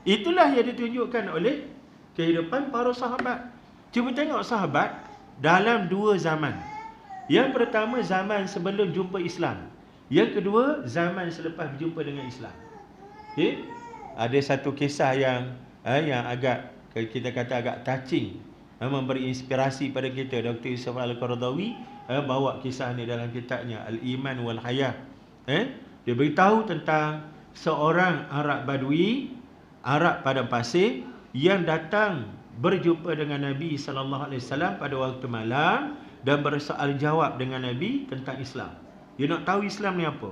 Itulah yang ditunjukkan oleh kehidupan para sahabat. Cuba tengok sahabat dalam dua zaman. Yang pertama zaman sebelum jumpa Islam. Yang kedua zaman selepas berjumpa dengan Islam. Ada satu kisah yang agak, kita kata agak touching, memberi inspirasi pada kita. Dr. Yusuf Al-Qaradawi bawa kisah ni dalam kitabnya Al-Iman wal Hayah. Dia beritahu tentang seorang Arab Badui, Arab padang pasir, yang datang berjumpa dengan Nabi SAW pada waktu malam dan bersoal jawab dengan Nabi tentang Islam. Dia nak tahu Islam ni apa.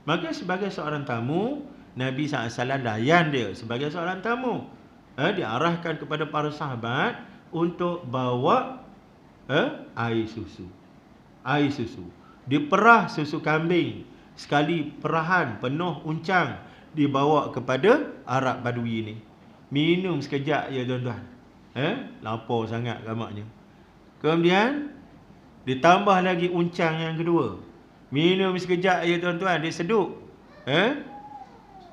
Maka sebagai seorang tamu, Nabi SAW layan dia sebagai seorang tamu. Diarahkan kepada para sahabat untuk bawa air susu. Air susu. Diperah susu kambing. Sekali perahan penuh uncang dibawa kepada Arab Badui ni. Minum sekejap ya tuan-tuan. Lapar sangat gamaknya. Kemudian ditambah lagi uncang yang kedua. Minum sekejap ya tuan-tuan, dia seduk.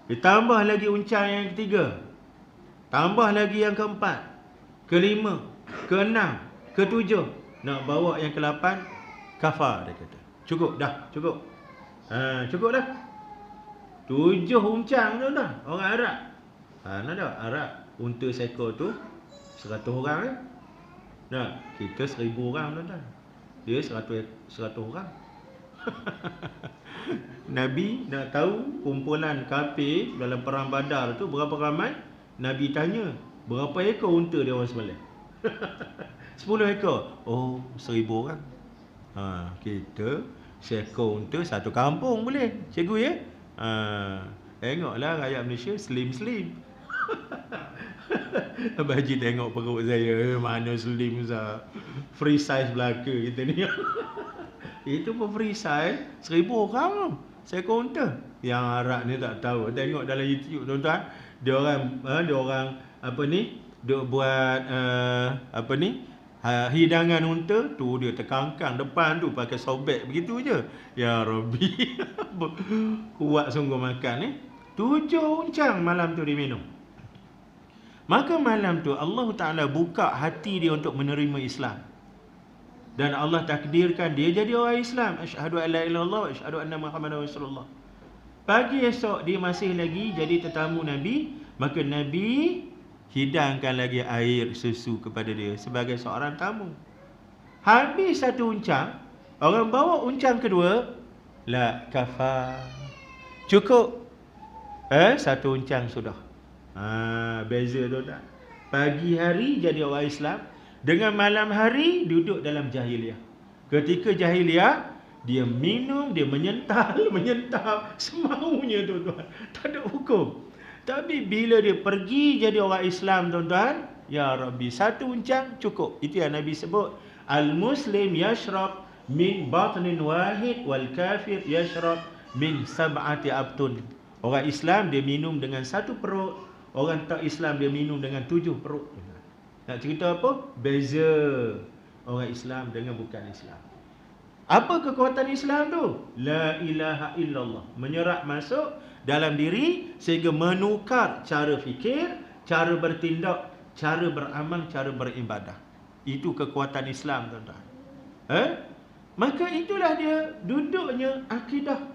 Ditambah lagi uncang yang ketiga. Tambah lagi yang keempat, kelima, keenam, ketujuh. Nak bawa yang ke-8, kafar dia kata. Cukup dah, cukup. Cukup dah. 7 uncang tu dah orang Arab. Nak tak Arab unta seekor tu 100 orang Nah, kita 1000 orang tuan-tuan. Dia 100 orang. Nabi nak tahu kumpulan kafir dalam perang Badar tu berapa ramai? Nabi tanya, berapa ekor unta dia orang sembelih? 10 ekor. Oh, 1000 orang. Kita seekor unta satu kampung boleh. Cikgu ya? Tengoklah rakyat Malaysia slim-slim. Abang Haji tengok perut saya, mana slim sah. Free size belaka kita ni. Itu pun free size 1000 orang seekor unta. Yang Arab ni tak tahu. Tengok dalam YouTube tuan-tuan, dia orang apa ni, dia buat hidangan unta tu, dia terkangkang depan tu pakai sobek begitu je. Ya Rabbi. Kuat sungguh makan ni. 7 uncang malam tu dia minum. Maka malam tu Allah Ta'ala buka hati dia untuk menerima Islam. Dan Allah takdirkan dia jadi orang Islam. Asyhadu an la ilaha illallah wa asyhadu anna Muhammadar Rasulullah. Pagi esok dia masih lagi jadi tetamu Nabi. Maka Nabi hidangkan lagi air susu kepada dia sebagai seorang tamu. Habis satu uncang, orang bawa uncang kedua, la kafar. Cukup. Satu uncang sudah. Beza tu tak? Pagi hari jadi orang Islam, Dengan malam hari duduk dalam jahiliah. Ketika jahiliah, dia minum, dia menyental, menyentap semaunya tuan-tuan. Tak ada hukum. Tapi bila dia pergi jadi orang Islam tuan-tuan, ya Rabbi, satu uncang cukup. Itu yang Nabi sebut, al-muslim yashrab min batnin wahid wal kafir yashrab min sab'ati abtun. Orang Islam dia minum dengan satu perut, orang tak Islam dia minum dengan 7 perut. Nak cerita apa? Beza orang Islam dengan bukan Islam. Apa kekuatan Islam tu? La ilaha illallah. Menyerap masuk dalam diri sehingga menukar cara fikir, cara bertindak, cara beramal, cara beribadah. Itu kekuatan Islam tuan-tuan. Maka itulah dia duduknya akidah.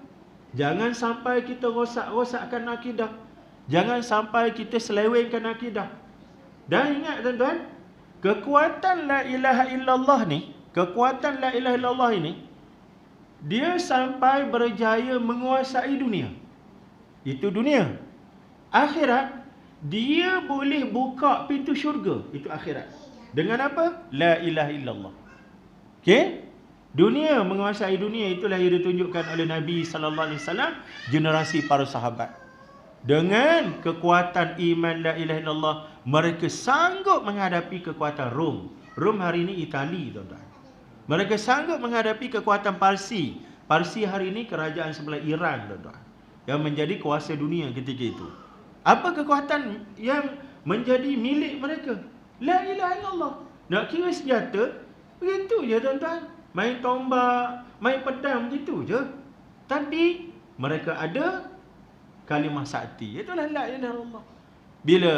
Jangan sampai kita rosak-rosakkan akidah. Jangan sampai kita selewengkan akidah. Dan ingat tuan-tuan, kekuatan la ilaha illallah ni, kekuatan la ilaha illallah ini, dia sampai berjaya menguasai dunia. Itu dunia. Akhirat, dia boleh buka pintu syurga. Itu akhirat. Dengan apa? La ilaha illallah. Okey? Dunia, menguasai dunia, itulah yang ditunjukkan oleh Nabi SAW, generasi para sahabat. Dengan kekuatan iman la ilaha illallah, mereka sanggup menghadapi kekuatan Rom. Rom hari ini Itali, tuan-tuan. Mereka sanggup menghadapi kekuatan Parsi. Parsi hari ini kerajaan sebelah Iran, tuan-tuan, yang menjadi kuasa dunia ketika itu. Apa kekuatan yang menjadi milik mereka? La ilaha illallah. Nak kira senjata, begitu je tuan-tuan. Main tombak, main pedang, begitu je. Tapi mereka ada kalimah sakti. Itulah la ilaha illallah. Bila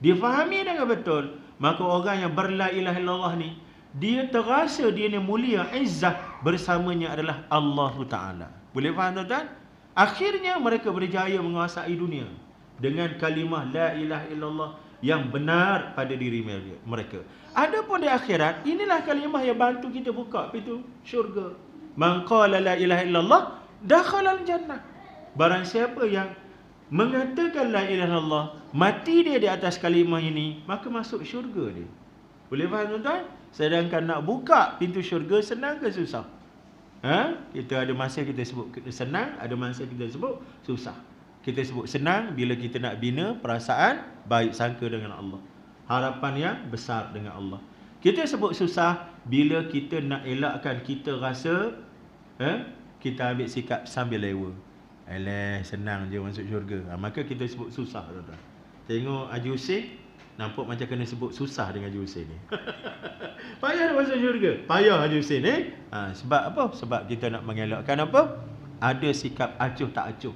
difahami dengan betul, maka orang yang berla ilaha illallah ni, dia terasa dia ni mulia, izzah, bersamanya adalah Allah Ta'ala. Boleh faham tuan-tuan? Akhirnya mereka berjaya menguasai dunia dengan kalimah la ilaha illallah yang benar pada diri mereka. Adapun di akhirat, inilah kalimah yang bantu kita buka pintu syurga. Man qala la ilaha illallah dakhala al-jannah. Barang siapa yang mengatakan la ilaha illallah, mati dia di atas kalimah ini, maka masuk syurga dia. Boleh faham tuan-tuan? Sedangkan nak buka pintu syurga senang ke susah? Kita ada masa kita sebut senang, ada masa kita sebut susah. Kita sebut senang bila kita nak bina perasaan baik sangka dengan Allah, harapan yang besar dengan Allah. Kita sebut susah bila kita nak elakkan kita rasa kita ambil sikap sambil lewa. Alah, senang je masuk syurga. Maka kita sebut susah, tuan-tuan. Tengok Haji Hussein, nampak macam kena sebut susah dengan Haji Hussein ni. Payah nak masuk syurga. Payah Haji Hussein ni. Sebab apa? Sebab kita nak mengelakkan apa? Ada sikap acuh tak acuh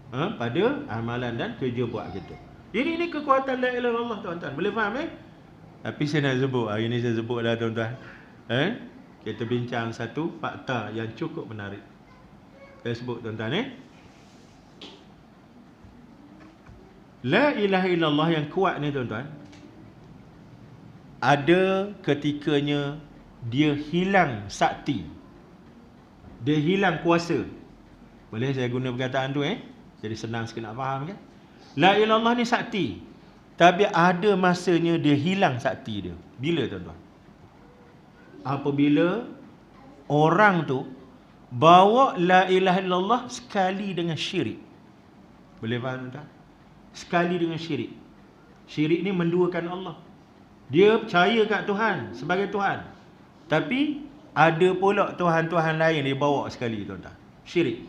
pada amalan dan kerja buat kita. Ini kekuatan la ilaha illallah, tuan-tuan. Boleh faham Tapi saya nak sebut, hari ni saya sebut dah, tuan-tuan. Kita bincang satu fakta yang cukup menarik. Saya sebut, tuan-tuan. La ilaha illallah yang kuat ni, tuan-tuan, ada ketikanya dia hilang sakti, dia hilang kuasa. Boleh saya guna perkataan tu jadi senang sikit nak faham kan? La ilaha illallah ni sakti, tapi ada masanya dia hilang sakti dia. Bila, tuan-tuan? Apabila orang tu bawa la ilaha illallah sekali dengan syirik. Boleh faham, tuan-tuan? Sekali dengan syirik. Syirik ni menduakan Allah. Dia percaya kat Tuhan sebagai Tuhan, tapi ada pula Tuhan-Tuhan lain dia bawa sekali, tuan-tuan. Syirik.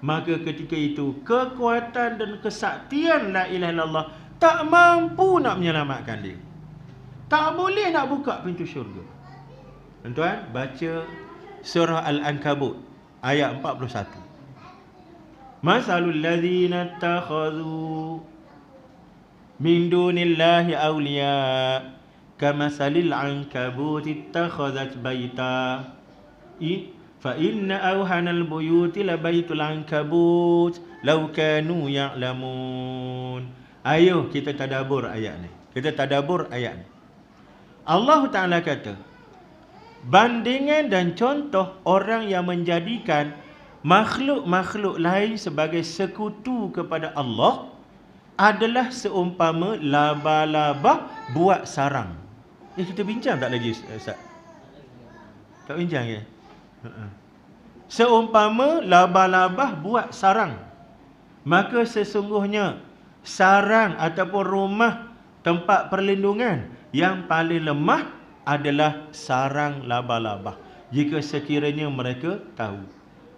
Maka ketika itu kekuatan dan kesaktian la ilaha illallah tak mampu nak menyelamatkan dia. Tak boleh nak buka pintu syurga. Tuan-tuan, baca surah Al-Ankabut ayat 41. Masalul ladzina ittakhadhu min dunillahi awliya kamasalil ankabuti ittakhadhat baita fa inna awhanal buyuti labaitul ankabut law kanu ya'lamun. Ayo kita tadabbur ayat ni. Kita tadabbur ayat ni. Allah Ta'ala kata, bandingan dan contoh orang yang menjadikan makhluk-makhluk lain sebagai sekutu kepada Allah adalah seumpama laba-laba buat sarang. Kita bincang tak lagi Ustaz? Tak bincang ke? Seumpama labah-labah buat sarang, maka sesungguhnya sarang ataupun rumah tempat perlindungan yang paling lemah adalah sarang labah-labah, jika sekiranya mereka tahu.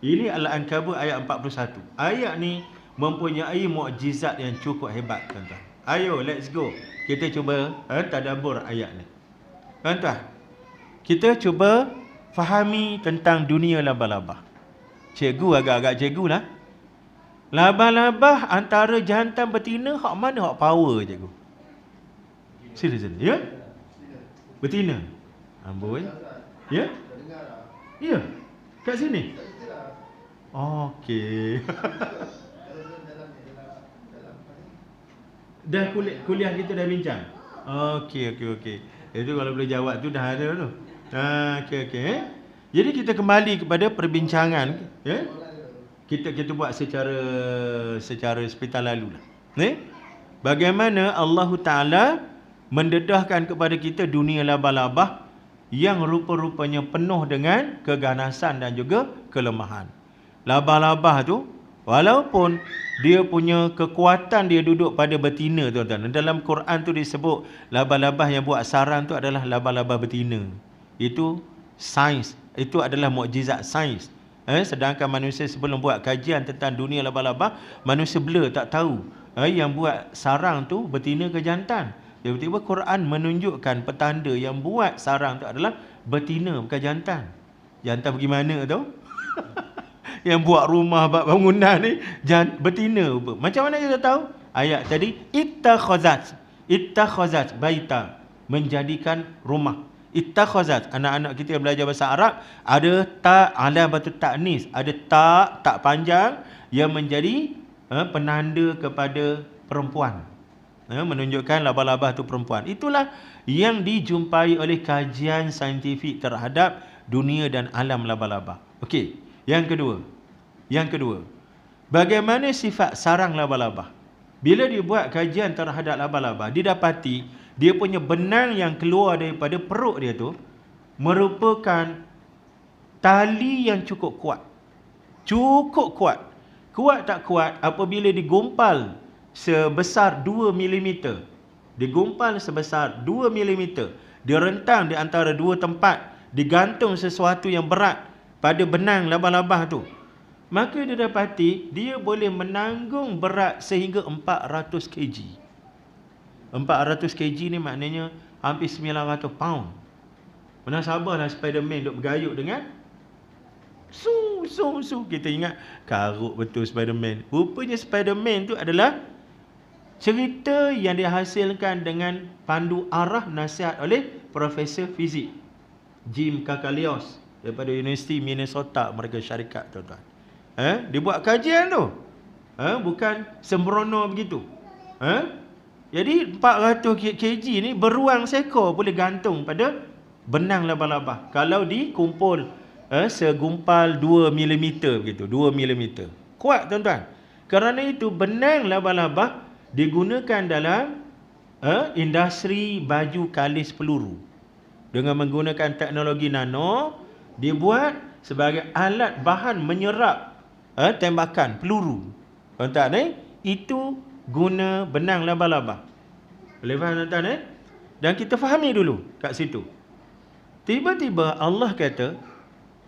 Ini Al-Ankabut ayat 41. Ayat ni mempunyai mukjizat yang cukup hebat, tuan-tuan. Ayo, let's go. Kita cuba tadabbur ayat ni. Tuan-tuan, kita cuba fahami tentang dunia labah-labah. Cikgu agak-agak cikgu lah. Labah-labah antara jantan betina, hak mana hak power, cikgu? Sila. Ya? Betina. Amboi. Ya? Ya? Kat sini? Okey. Dah kuliah kita dah bincang? Okey. Itu kalau boleh jawab tu dah ada tu. Okey. Jadi kita kembali kepada perbincangan, ya. Kita buat secara sepital lalu lah. Bagaimana Allah Taala mendedahkan kepada kita dunia labah-labah yang rupa-rupanya penuh dengan keganasan dan juga kelemahan. Labah-labah tu walaupun dia punya kekuatan, dia duduk pada betina, tuan-tuan. Dalam Quran tu disebut labah-labah yang buat sarang tu adalah labah-labah betina. Itu sains, itu adalah mukjizat sains. Sedangkan manusia sebelum buat kajian tentang dunia labah-labah, manusia blur, tak tahu yang buat sarang tu betina ke jantan. Tiba-tiba Quran menunjukkan petanda yang buat sarang tu adalah betina, bukan jantan. Jantan pergi mana tu? Yang buat rumah, buat bangunan ni betina. Macam mana kita tahu? Ayat tadi, ittakhazat baita, menjadikan rumah. Ittakhazat, anak-anak kita yang belajar bahasa Arab, ada ta alamatut ta'nis, ada tak panjang yang menjadi penanda kepada perempuan, menunjukkan labah-labah itu perempuan. Itulah yang dijumpai oleh kajian saintifik terhadap dunia dan alam labah-labah. Okey, yang kedua, bagaimana sifat sarang labah-labah? Bila dibuat kajian terhadap labah-labah, didapati dia punya benang yang keluar daripada perut dia tu merupakan tali yang cukup kuat. Kuat tak kuat apabila digumpal sebesar 2 mm. Digumpal sebesar 2 mm. Direntang di antara dua tempat, digantung sesuatu yang berat pada benang labah-labah tu, maka didapati dia boleh menanggung berat sehingga 400 kg. 400 kg ni maknanya hampir 900 pound. Mana sabarlah Spiderman duk bergayut dengan su. Kita ingat karut betul Spiderman. Rupanya Spiderman tu adalah cerita yang dihasilkan dengan pandu arah nasihat oleh Profesor Fizik Jim Kakalios daripada Universiti Minnesota, Amerika Syarikat, tuan-tuan. Dia buat kajian tu. Bukan sembrono begitu. Jadi 400 kg ni beruang seekor boleh gantung pada benang labah-labah kalau dikumpul segumpal 2 mm begitu, 2 mm. Kuat, tuan-tuan. Kerana itu benang labah-labah digunakan dalam industri baju kalis peluru. Dengan menggunakan teknologi nano, dibuat sebagai alat bahan menyerap tembakan peluru. Tuan-tuan, itu guna benang labah-labah. Boleh faham, tuan-tuan? Dan kita fahami dulu kat situ. Tiba-tiba Allah kata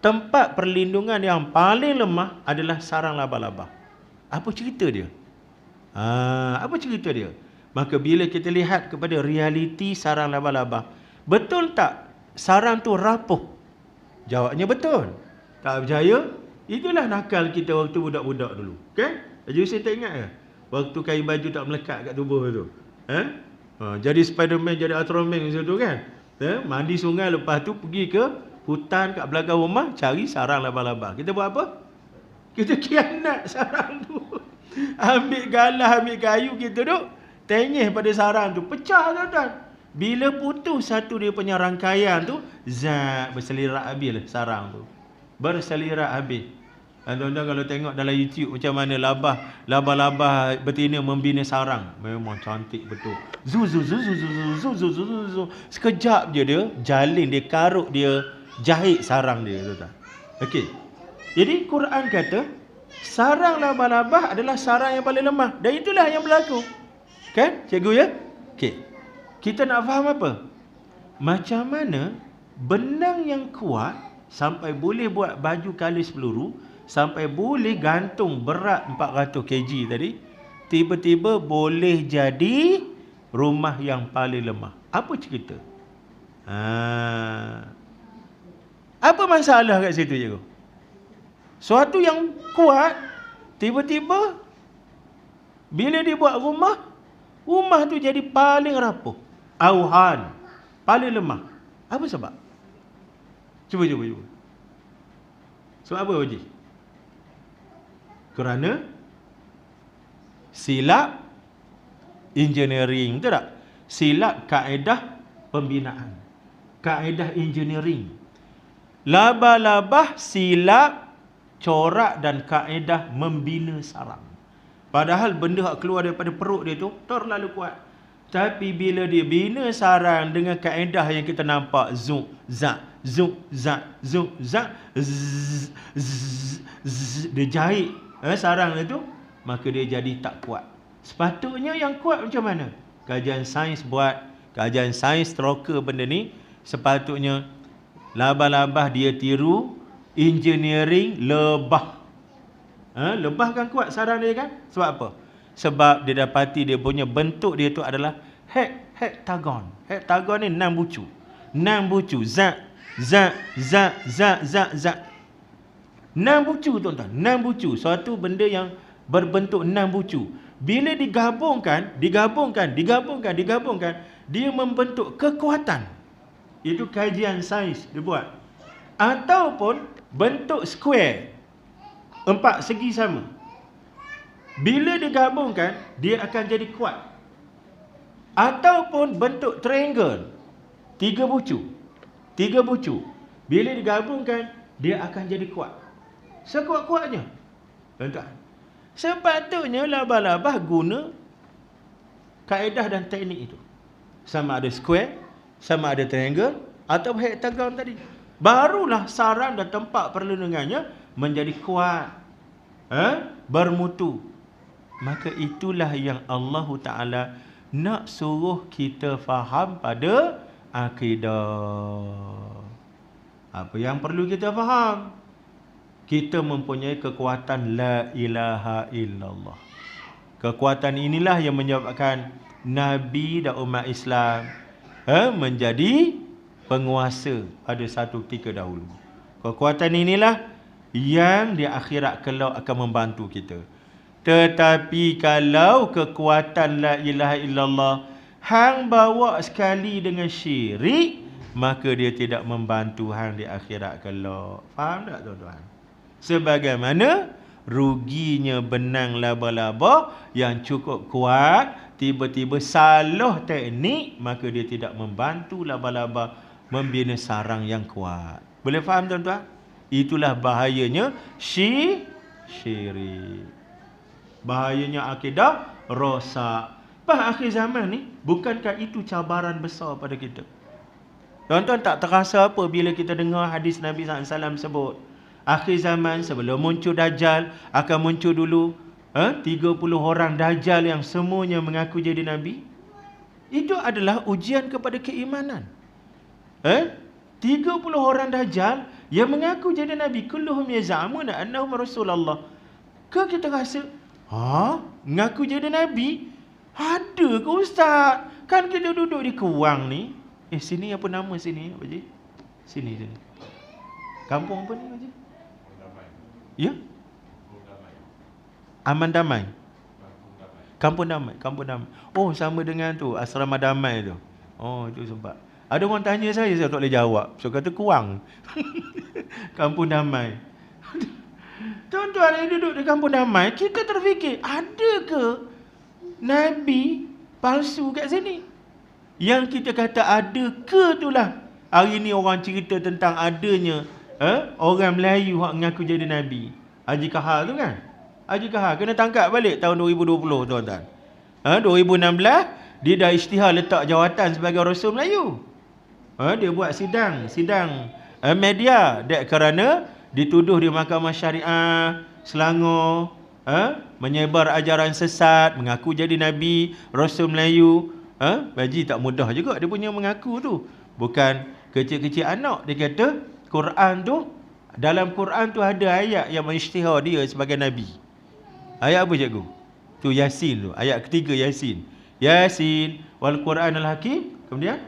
tempat perlindungan yang paling lemah adalah sarang labah-labah. Apa cerita dia? Maka bila kita lihat kepada realiti sarang labah-labah, betul tak sarang tu rapuh? Jawabnya betul. Tak percaya? Itulah nakal kita waktu budak-budak dulu. Kan? Saya tak ingat ke? Waktu kain baju tak melekat kat tubuh tu. Jadi Spiderman, jadi Ultraman macam tu kan. Mandi sungai, lepas tu pergi ke hutan kat belakang rumah cari sarang labah-labah. Kita buat apa? Kita kianat sarang tu. Ambil galah, ambil kayu, kita duk tenyeh pada sarang tu. Pecah, tuan-tuan. Bila putus satu dia punya rangkaian tu, berselirak habis lah sarang tu. Berselirak habis. Tuan-tuan kalau tengok dalam YouTube macam mana labah-labah betina membina sarang, memang cantik betul. Zu zu zu zu zu zu zu zu zu zu. Sekejap je dia jalin, dia karuk, dia jahit sarang dia, tuan-tuan. Okey. Jadi Quran kata sarang labah-labah adalah sarang yang paling lemah, dan itulah yang berlaku. Kan cikgu ya? Okey. Kita nak faham apa? Macam mana benang yang kuat sampai boleh buat baju kalis peluru, sampai boleh gantung berat 400 kg tadi, tiba-tiba boleh jadi rumah yang paling lemah. Apa cerita? Apa masalah kat situ cikgu? Suatu yang kuat, tiba-tiba bila dia buat rumah tu jadi paling rapuh, auhan, paling lemah. Apa sebab? Cuba. Sebab apa Haji? Kerana silap engineering, betul tak? Silap kaedah pembinaan, kaedah engineering. Labah-labah silap corak dan kaedah membina sarang. Padahal benda yang keluar daripada perut dia tu terlalu kuat. Tapi bila dia bina sarang dengan kaedah yang kita nampak, zuk zat, dia jahit sarang itu, maka dia jadi tak kuat. Sepatutnya yang kuat macam mana? Kajian sains buat, kajian sains teroka benda ni. Sepatutnya labah-labah dia tiru engineering lebah. Lebah kan kuat sarang dia kan? Sebab apa? Sebab dia dapati dia punya bentuk dia tu adalah hektagon. Hektagon ni 6 bucu. 6 bucu. Zat. 6 bucu tuan-tuan. 6 bucu. Suatu benda yang berbentuk 6 bucu. Bila digabungkan, dia membentuk kekuatan. Itu kajian sains dia buat. Ataupun bentuk square, 4 segi sama. Bila digabungkan, dia akan jadi kuat. Ataupun bentuk triangle, 3 bucu. Bila digabungkan, dia akan jadi kuat. Sekuat-kuatnya. Tuan-tuan, sepatutnya labah-labah guna kaedah dan teknik itu. Sama ada square, sama ada triangle, atau hektagon tadi. Barulah sarang dan tempat perlindungannya menjadi kuat, bermutu. Maka itulah yang Allah Ta'ala nak suruh kita faham pada akidah. Apa yang perlu kita faham? Kita mempunyai kekuatan la ilaha illallah. Kekuatan inilah yang menyebabkan Nabi dan umat Islam menjadi penguasa pada satu ketika dahulu. Kekuatan inilah yang di akhirat kelak akan membantu kita. Tetapi kalau kekuatan la ilaha illallah hang bawa sekali dengan syirik, maka dia tidak membantu hang di akhirat kelak. Faham tak tuan-tuan? Sebagaimana ruginya benang laba-laba yang cukup kuat, tiba-tiba salah teknik, maka dia tidak membantu laba-laba membina sarang yang kuat. Boleh faham tuan-tuan? Itulah bahayanya syirik. Bahayanya akidah rosak. Pada akhir zaman ni, bukankah itu cabaran besar pada kita? Tuan-tuan tak terasa apa bila kita dengar hadis Nabi SAW sebut, akhir zaman sebelum muncul Dajjal, akan muncul dulu 30 orang Dajjal yang semuanya mengaku jadi Nabi. Itu adalah ujian kepada keimanan. 30 orang Dajjal yang mengaku jadi Nabi, kulluhum yaz'amuna annahum Rasulullah. Ke kita rasa, mengaku jadi Nabi? Ada ke Ustaz? Kan kita duduk di Kelang ni. Sini apa nama sini, Pak Haji? Sini. Kampung apa ni, Pak Haji? Ya? Aman Damai. Kampung Damai. Oh, sama dengan tu, Asrama Damai tu. Oh, itu sebab. Ada orang tanya saya tak boleh jawab. So kata Kelang. Kampung Damai. Tuan-tuan yang duduk di Kampung Damai, kita terfikir, ada ke Nabi palsu kat sini? Yang kita kata ada ke itulah hari ni orang cerita tentang adanya orang Melayu yang mengaku jadi Nabi. Haji Kahar tu kan. Haji Kahar kena tangkap balik tahun 2020 tuan-tuan. 2016 dia dah isytihar letak jawatan sebagai Rasul Melayu. Dia buat sidang media dek kerana dituduh di Mahkamah Syariah Selangor menyebar ajaran sesat, mengaku jadi Nabi Rasul Melayu. Baji tak mudah juga dia punya mengaku tu. Bukan kecil-kecil anak. Dia kata Quran tu, dalam Quran tu ada ayat yang mengisytihar dia sebagai Nabi. Ayat apa cikgu? Tu Yasin tu, ayat ketiga Yasin. Yasin wal Quranul Hakim. Kemudian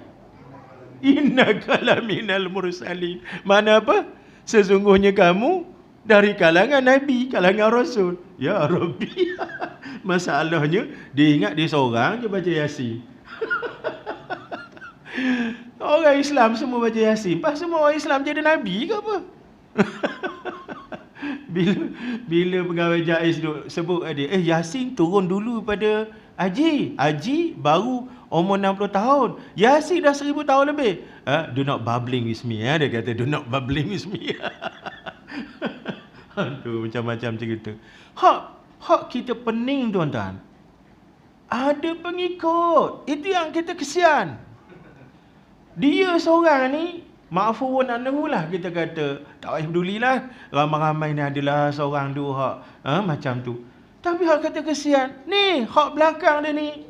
innaka laminal mursalin. Mana apa? Sesungguhnya kamu dari kalangan Nabi, kalangan Rasul. Ya Rabbi. Masalahnya dia ingat dia seorang je baca Yasin. Orang Islam semua baca Yasin. Pas semua orang Islam jadi Nabi ke apa? Bila pegawai JAIS sebut dia, Yasin turun dulu pada Haji. Haji baru umur 60 tahun. Yasin dah 1000 tahun lebih. Do not bubbling with me. Dia kata do not bubbling with me. Aduh, macam-macam cerita. Hak kita pening tuan-tuan. Ada pengikut. Itu yang kita kesian. Dia seorang ni ma'fuun anhu lah kita kata. Tak payah pedulilah. Ramai-ramai ni adalah seorang dua hak. Macam tu. Tapi hak kata kesian. Ni hak belakang dia ni.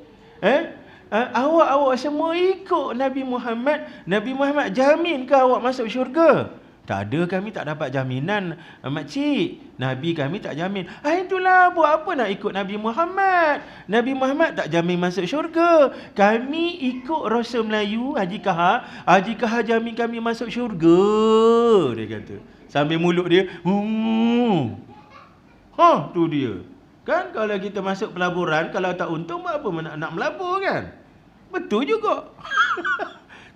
Awak semua ikut Nabi Muhammad. Nabi Muhammad jamin ke awak masuk syurga? Tak ada, kami tak dapat jaminan, makcik. Nabi kami tak jamin. Itulah, buat apa nak ikut Nabi Muhammad? Nabi Muhammad tak jamin masuk syurga. Kami ikut Rasul Melayu, Haji Kahar. Haji Kahar jamin kami masuk syurga, dia kata. Sambil mulut dia, tu dia. Kan kalau kita masuk pelaburan, kalau tak untung, buat apa nak melabur kan? Betul juga.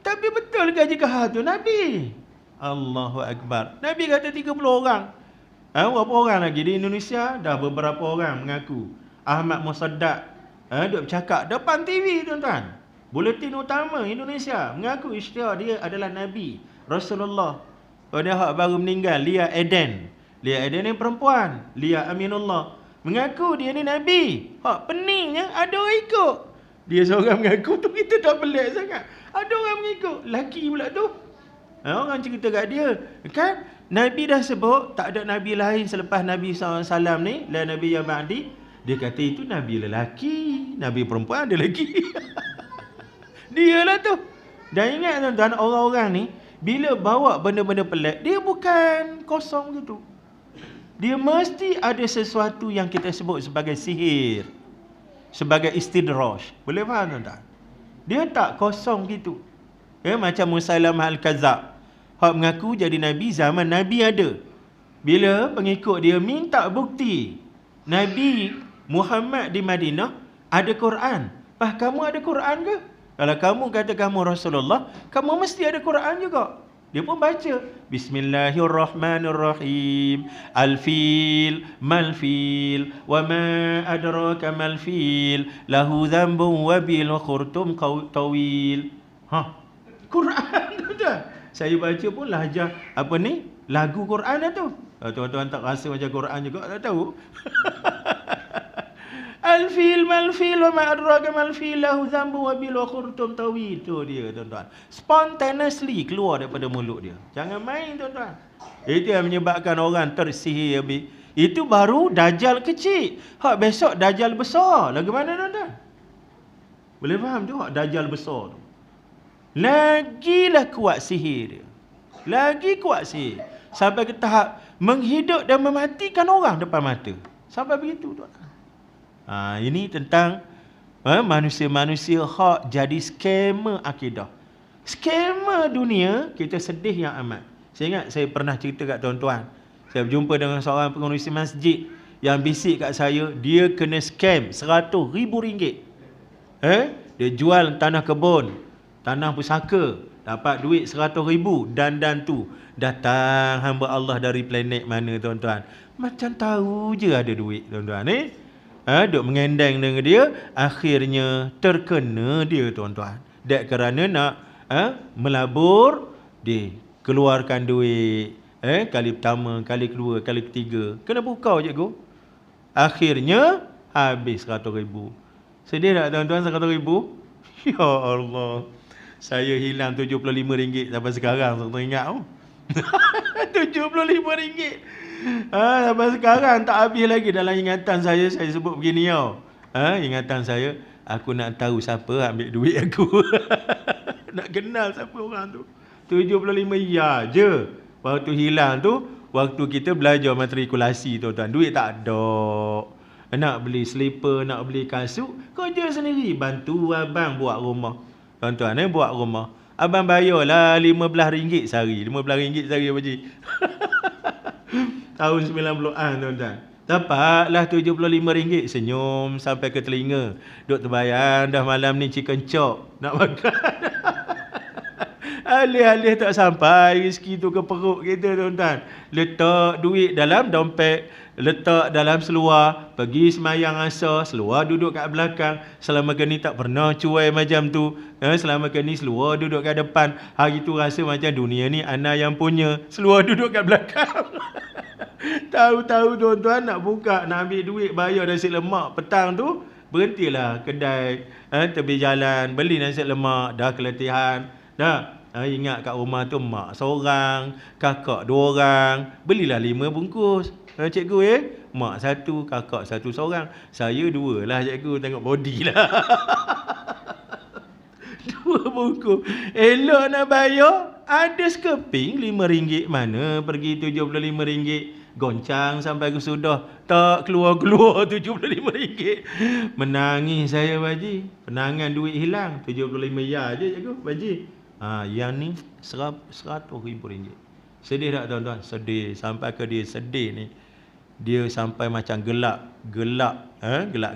Tapi betul ke Haji Kahar tu Nabi? Allahu Akbar. Nabi kata 30 orang. Berapa orang lagi di Indonesia? Dah beberapa orang mengaku. Ahmad Musaddaq duk bercakap depan TV tuan-tuan. Buletin utama Indonesia mengaku isytihar dia adalah Nabi Rasulullah. Dia hak baru meninggal, Lia Eden. Lia Eden ni perempuan, Lia Aminullah. Mengaku dia ni Nabi. Hak peningnya ada orang ikut. Dia seorang mengaku tu, kita tak pelik sangat. Ada orang mengikut. Laki pula tu. Orang cerita kat dia. Kan? Nabi dah sebut tak ada Nabi lain selepas Nabi SAW ni. La Nabi yang ba'di. Dia kata itu Nabi lelaki. Nabi perempuan ada lagi. Dia lah tu. Dan ingat tuan-tuan, orang-orang ni bila bawa benda-benda pelik, dia bukan kosong gitu. Dia mesti ada sesuatu yang kita sebut sebagai sihir. Sebagai istidraj. Boleh faham tuan-tuan? Dia tak kosong gitu. Macam Musailamah Al-Kadzab. Hak mengaku jadi Nabi zaman Nabi ada. Bila pengikut dia minta bukti Nabi Muhammad di Madinah ada Quran. Kamu ada Quran ke? Kalau kamu kata kamu Rasulullah, kamu mesti ada Quran juga. Dia pun baca. Bismillahirrahmanirrahim. Al-fil, mal-fil, wa ma adraka mal-fil, lahu dhanbun wa bil khurtum tawil. Quran tu dah. Saya baca pun lahjah apa ni? Lagu Quran dah tu. Tuan-tuan tak rasa macam Quran juga, tak tahu. Al-fil mal-fil wa ma adraka mal-fil lahu dhanbun wa bil khurtum tawil. Tu dia tuan-tuan. Spontaneously keluar daripada mulut dia. Jangan main tuan-tuan. Itu yang menyebabkan orang tersihir habis. Itu baru Dajjal kecil. Hak besok Dajjal besar. Lagu mana tuan-tuan? Boleh faham tu hak Dajjal besar tu. Lagilah kuat sihir dia. Lagi kuat sihir. Sampai ke tahap menghidup dan mematikan orang depan mata. Sampai begitu tuan. Ini tentang manusia-manusia hak jadi skamer akidah. Skamer dunia, kita sedih yang amat. Saya ingat saya pernah cerita kat tuan-tuan. Saya berjumpa dengan seorang pengurusi masjid yang bisik kat saya, dia kena scam RM100,000. Dia jual tanah kebun, tanah pusaka, dapat duit RM100,000 dan tu. Datang hamba Allah dari planet mana tuan-tuan. Macam tahu je ada duit tuan-tuan duk mengendeng dengan dia, akhirnya terkena dia tuan-tuan. Dek kerana nak melabur, dia keluarkan duit, Kali pertama, kali kedua, kali ketiga. Kena pukau cikgu. Akhirnya habis 100,000. Sedih tak tuan-tuan 100,000? Ya Allah. Saya hilang RM75 sampai sekarang, saya teringat. RM75. Sampai sekarang tak habis lagi dalam ingatan saya sebut begini tau. Ingatan saya, aku nak tahu siapa ambil duit aku. Nak kenal siapa orang tu. 75 ya je. Waktu hilang tu, waktu kita belajar matrikulasi tuan-tuan. Duit tak ada. Nak beli slipper, nak beli kasut, kerja sendiri. Bantu abang buat rumah. Tuan-tuan buat rumah. Abang bayarlah RM15 sehari. RM15 sehari apa cik? Tahun 90-an tuan-tuan. Dapatlah RM75. Senyum sampai ke telinga. Duk terbayang dah malam ni chicken chop nak makan. Alih-alih tak sampai rezeki tu ke perut kita tuan-tuan. Letak duit dalam dompet, letak dalam seluar, pergi semayang asar, seluar duduk kat belakang. Selama ni tak pernah cuai macam tu. Selama ni seluar duduk kat depan. Hari tu rasa macam dunia ni ana yang punya, seluar duduk kat belakang. Tahu-tahu tuan-tuan nak buka, nak ambil duit bayar nasi lemak petang tu, berhentilah kedai tepi jalan, beli nasi lemak, dah keletihan. Dah ingat kat rumah tu mak seorang, kakak 2 orang, belilah 5 bungkus. Cikgu mak 1, kakak 1 seorang, saya 2 lah cikgu, tengok body lah. 2 bungkus. Elok nak bayar, ada sekeping RM5 mana pergi RM75. Goncang sampai ke sudah, tak keluar-keluar RM75. Menangis saya baji. Penangan duit hilang, 75 ya je cikgu baji. Yang ni RM100,000. Sedih tak tuan-tuan? Sedih. Sampai ke dia sedih ni, dia sampai macam gelak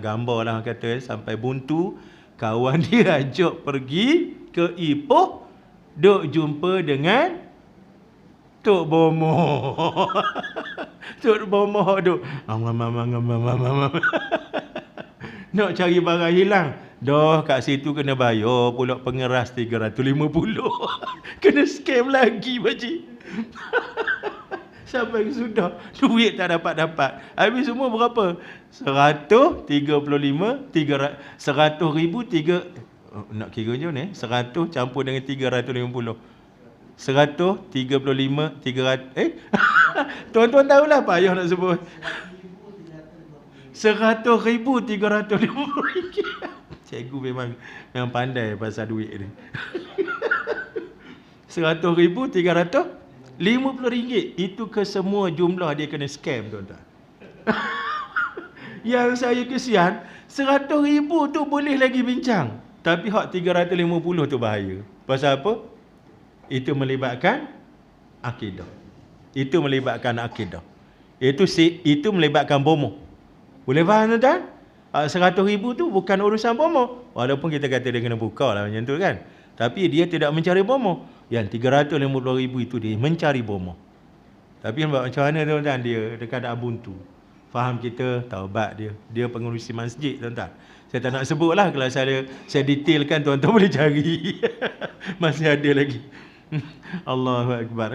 gambar lah kata, sampai buntu. Kawan dia ajak pergi ke Ipoh, duk jumpa dengan Tok Bomoh. Tok Bomoh duk nak cari barang hilang. Dah kat situ kena bayar pula pengeras 350. Kena scam lagi baji. Sampai sudah duit tak dapat. Habis semua berapa? 135, 100,000 nak kira je ni, 100 campur dengan 350. 135, 300 tuan-tuan tahulah payah nak sebut. RM100,350. Cikgu memang pandai pasal duit ni. RM100,350. Itu ke semua jumlah dia kena scam tuan-tuan. Yang saya kesian, RM100,000 tu boleh lagi bincang, tapi hak 350 tu bahaya. Pasal apa? Itu melibatkan akidah. Itu melibatkan bomoh. Boleh faham tuan-tuan? 100,000 tu bukan urusan bomoh. Walaupun kita kata dia kena buka lah macam tu kan. Tapi dia tidak mencari bomoh. Yang 350,000 itu dia mencari bomoh. Tapi macam mana tuan-tuan, dia keadaan buntu. Faham kita, taubat dia. Dia pengurusi masjid tuan-tuan. Saya tak nak sebut lah, kalau saya detailkan tuan-tuan boleh cari. Masih ada lagi. Allahu Akbar.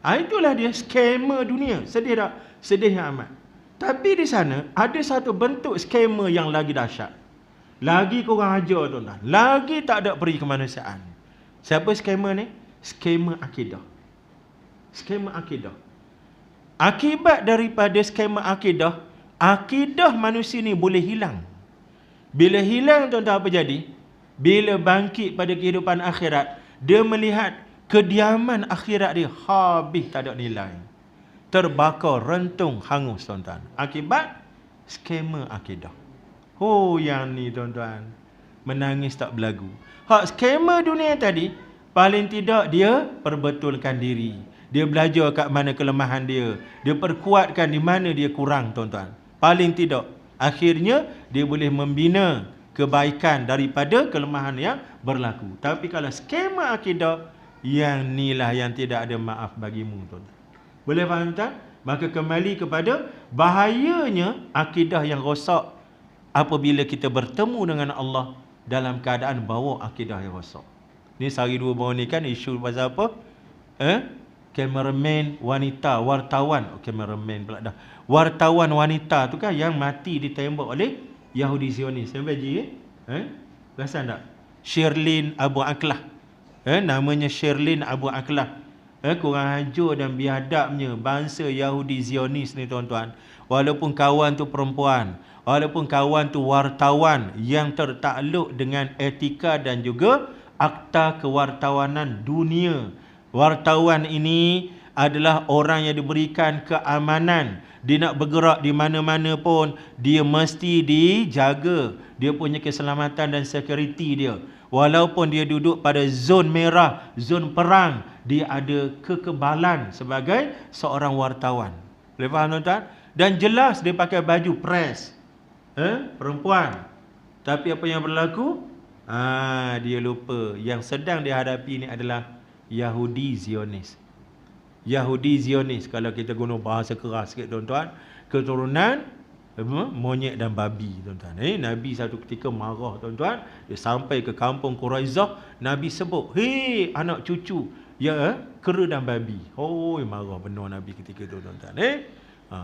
Itulah dia skamer dunia. Sedih tak? Sedih amat. Tapi di sana ada satu bentuk skamer yang lagi dahsyat. Lagi korang ajar tuan-tuan. Lagi tak ada peri kemanusiaan. Siapa skamer ni? Skamer akidah. Skamer akidah. Akibat daripada skamer akidah, akidah manusia ni boleh hilang. Bila hilang tuan-tuan apa jadi? Bila bangkit pada kehidupan akhirat, dia melihat kediaman akhirat dia habis, tak ada nilai. Terbakar, rentung, hangus tuan-tuan. Akibat skamer akidah. Yang ni tuan-tuan, menangis tak berlagu. Hak skamer dunia tadi, paling tidak dia perbetulkan diri. Dia belajar kat mana kelemahan dia. Dia perkuatkan di mana dia kurang tuan-tuan. Paling tidak, akhirnya dia boleh membina kebaikan daripada kelemahan yang berlaku. Tapi kalau skamer akidah, yang inilah yang tidak ada maaf bagimu tuan-tuan. Boleh faham tak? Maka kembali kepada bahayanya akidah yang rosak apabila kita bertemu dengan Allah dalam keadaan bawa akidah yang rosak. Ni sehari dua baru ni kan isu pasal apa? kameraman wanita, wartawan, kameraman pula dah. Wartawan wanita tu kan yang mati ditembak oleh Yahudi Zionis. Sampai je perasan tak? Shirley Abu Akleh. Namanya Shirley Abu Akleh. Kurang hancur dan biadabnya bangsa Yahudi Zionis ni tuan-tuan. Walaupun kawan tu perempuan, walaupun kawan tu wartawan yang tertakluk dengan etika dan juga Akta Kewartawanan Dunia. Wartawan ini adalah orang yang diberikan keamanan. Dia nak bergerak di mana-mana pun, dia mesti dijaga. Dia punya keselamatan dan security dia. Walaupun dia duduk pada zon merah, zon perang, dia ada kekebalan sebagai seorang wartawan. Boleh faham tuan-tuan? Dan jelas dia pakai baju press. Perempuan. Tapi apa yang berlaku? Dia lupa yang sedang dihadapi ini adalah Yahudi Zionis. Yahudi Zionis, kalau kita guna bahasa keras sikit tuan-tuan, keturunan monyet dan babi tuan-tuan. Nabi satu ketika marah tuan-tuan, dia sampai ke kampung Quraizah, Nabi sebut, "Hei anak cucu ya kera dan babi." Marah benar Nabi ketika itu tuan-tuan.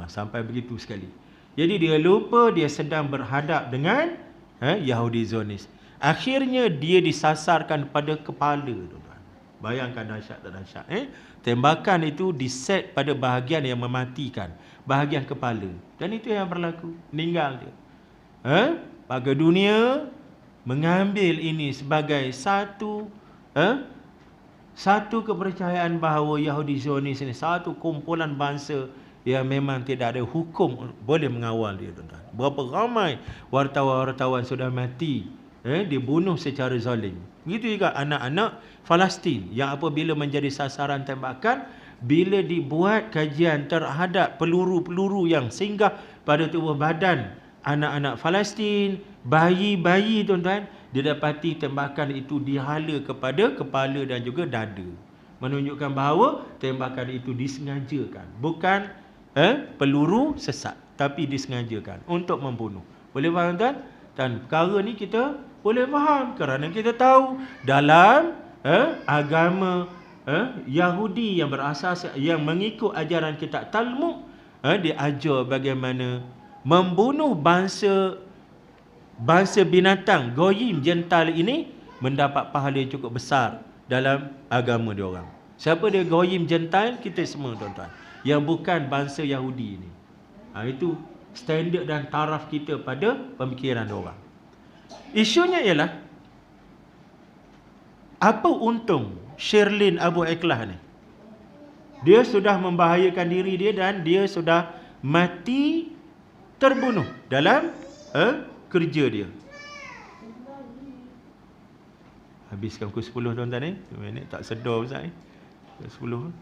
Sampai begitu sekali. Jadi dia lupa dia sedang berhadap dengan Yahudi Zionis. Akhirnya dia disasarkan pada kepala tuan-tuan. Bayangkan dahsyat tak dahsyat. Tembakan itu diset pada bahagian yang mematikan, bahagian kepala. Dan itu yang berlaku, meninggal dia. Maka dunia mengambil ini sebagai satu kepercayaan bahawa Yahudi Zionis ini satu kumpulan bangsa yang memang tidak ada hukum boleh mengawal dia tuan-tuan. Berapa ramai wartawan-wartawan sudah mati, dibunuh secara zalim. Begitu juga anak-anak Palestin yang apabila menjadi sasaran tembakan, bila dibuat kajian terhadap peluru-peluru yang singgah pada tubuh badan anak-anak Palestin, bayi-bayi tuan-tuan, didapati tembakan itu dihala kepada kepala dan juga dada. Menunjukkan bahawa tembakan itu disengajakan. Bukan peluru sesat, tapi disengajakan untuk membunuh. Boleh faham tuan? Dan perkara ni kita boleh faham kerana kita tahu dalam agama Yahudi yang berasas yang mengikut ajaran kitab Talmud, diajar bagaimana membunuh bangsa binatang goyim jental ini mendapat pahala yang cukup besar dalam agama dia orang. Siapa dia goyim jental? Kita semua tuan-tuan, yang bukan bangsa Yahudi ini. Itu standard dan taraf kita pada pemikiran dia orang. Isunya ialah apa untung Shirley Abu Akleh ni? Dia sudah membahayakan diri dia dan dia sudah mati terbunuh dalam kerja dia. Habiskan pukul 10 tuan-tuan ni. 2 minit tak sedar Ustaz ni. Pukul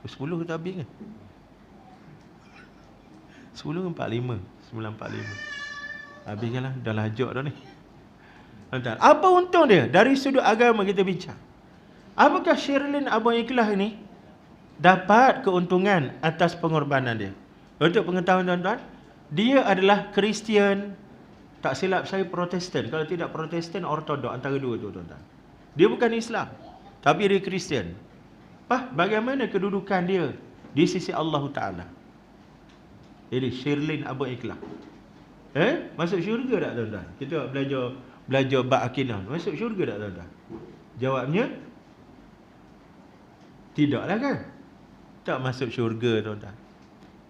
10. Pukul 10 kita habis kan? 10.45. 9.45. Habiskanlah, dah lajak dah ni. Tuan-tuan, apa untung dia? Dari sudut agama kita bincang. Apakah Shirley Abu Akleh ini dapat keuntungan atas pengorbanan dia? Untuk pengetahuan tuan-tuan, dia adalah Kristian, tak silap saya Protestan. Kalau tidak Protestan, Ortodok, antara dua tu tuan-tuan. Dia bukan Islam, tapi dia Kristian. Bagaimana kedudukan dia di sisi Allah Ta'ala? Jadi Shirley Abu Akleh masuk syurga tak tuan-tuan? Kita belajar bab akidah. Masuk syurga tak tuan-tuan? Jawabnya tidaklah kan? Tak masuk syurga tuan-tuan.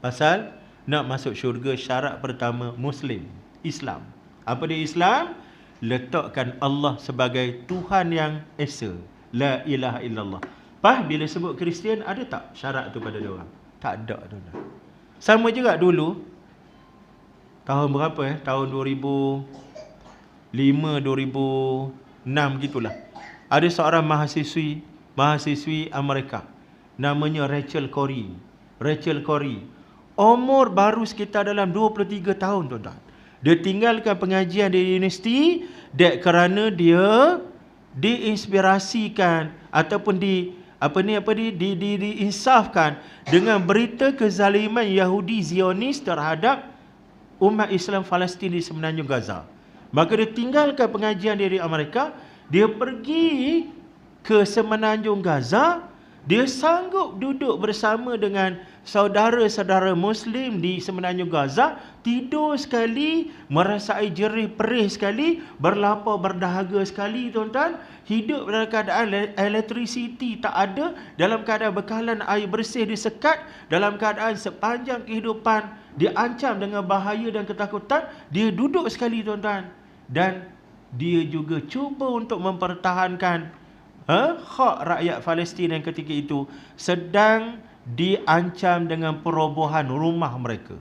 Pasal nak masuk syurga syarat pertama Muslim, Islam. Apa dia Islam? Letakkan Allah sebagai Tuhan yang esa. La ilaha illallah. Bila sebut Kristian, ada tak syarat tu pada dia orang? Tak ada tuan-tuan. Sama juga dulu tahun berapa tahun 2005, 2006 gitulah. Ada seorang mahasiswi Amerika namanya Rachel Corrie. Umur baru sekitar dalam 23 tahun tuan-tuan. Dia tinggalkan pengajian di universiti kerana dia diinspirasikan ataupun diinsafkan dengan berita kezaliman Yahudi Zionis terhadap umat Islam Palestin di semenanjung Gaza. Maka dia tinggalkan pengajian dia di Amerika, dia pergi ke semenanjung Gaza Dia sanggup duduk bersama dengan saudara-saudara Muslim di semenanjung Gaza, tidur sekali, merasai jerih perih sekali, berlapar berdahaga sekali, tuan-tuan. Hidup dalam keadaan electricity tak ada, dalam keadaan bekalan air bersih disekat, dalam keadaan sepanjang kehidupan diancam dengan bahaya dan ketakutan. Dia duduk sekali, tuan-tuan. Dan dia juga cuba untuk mempertahankan hak rakyat Palestin yang ketika itu sedang diancam dengan perobohan rumah mereka.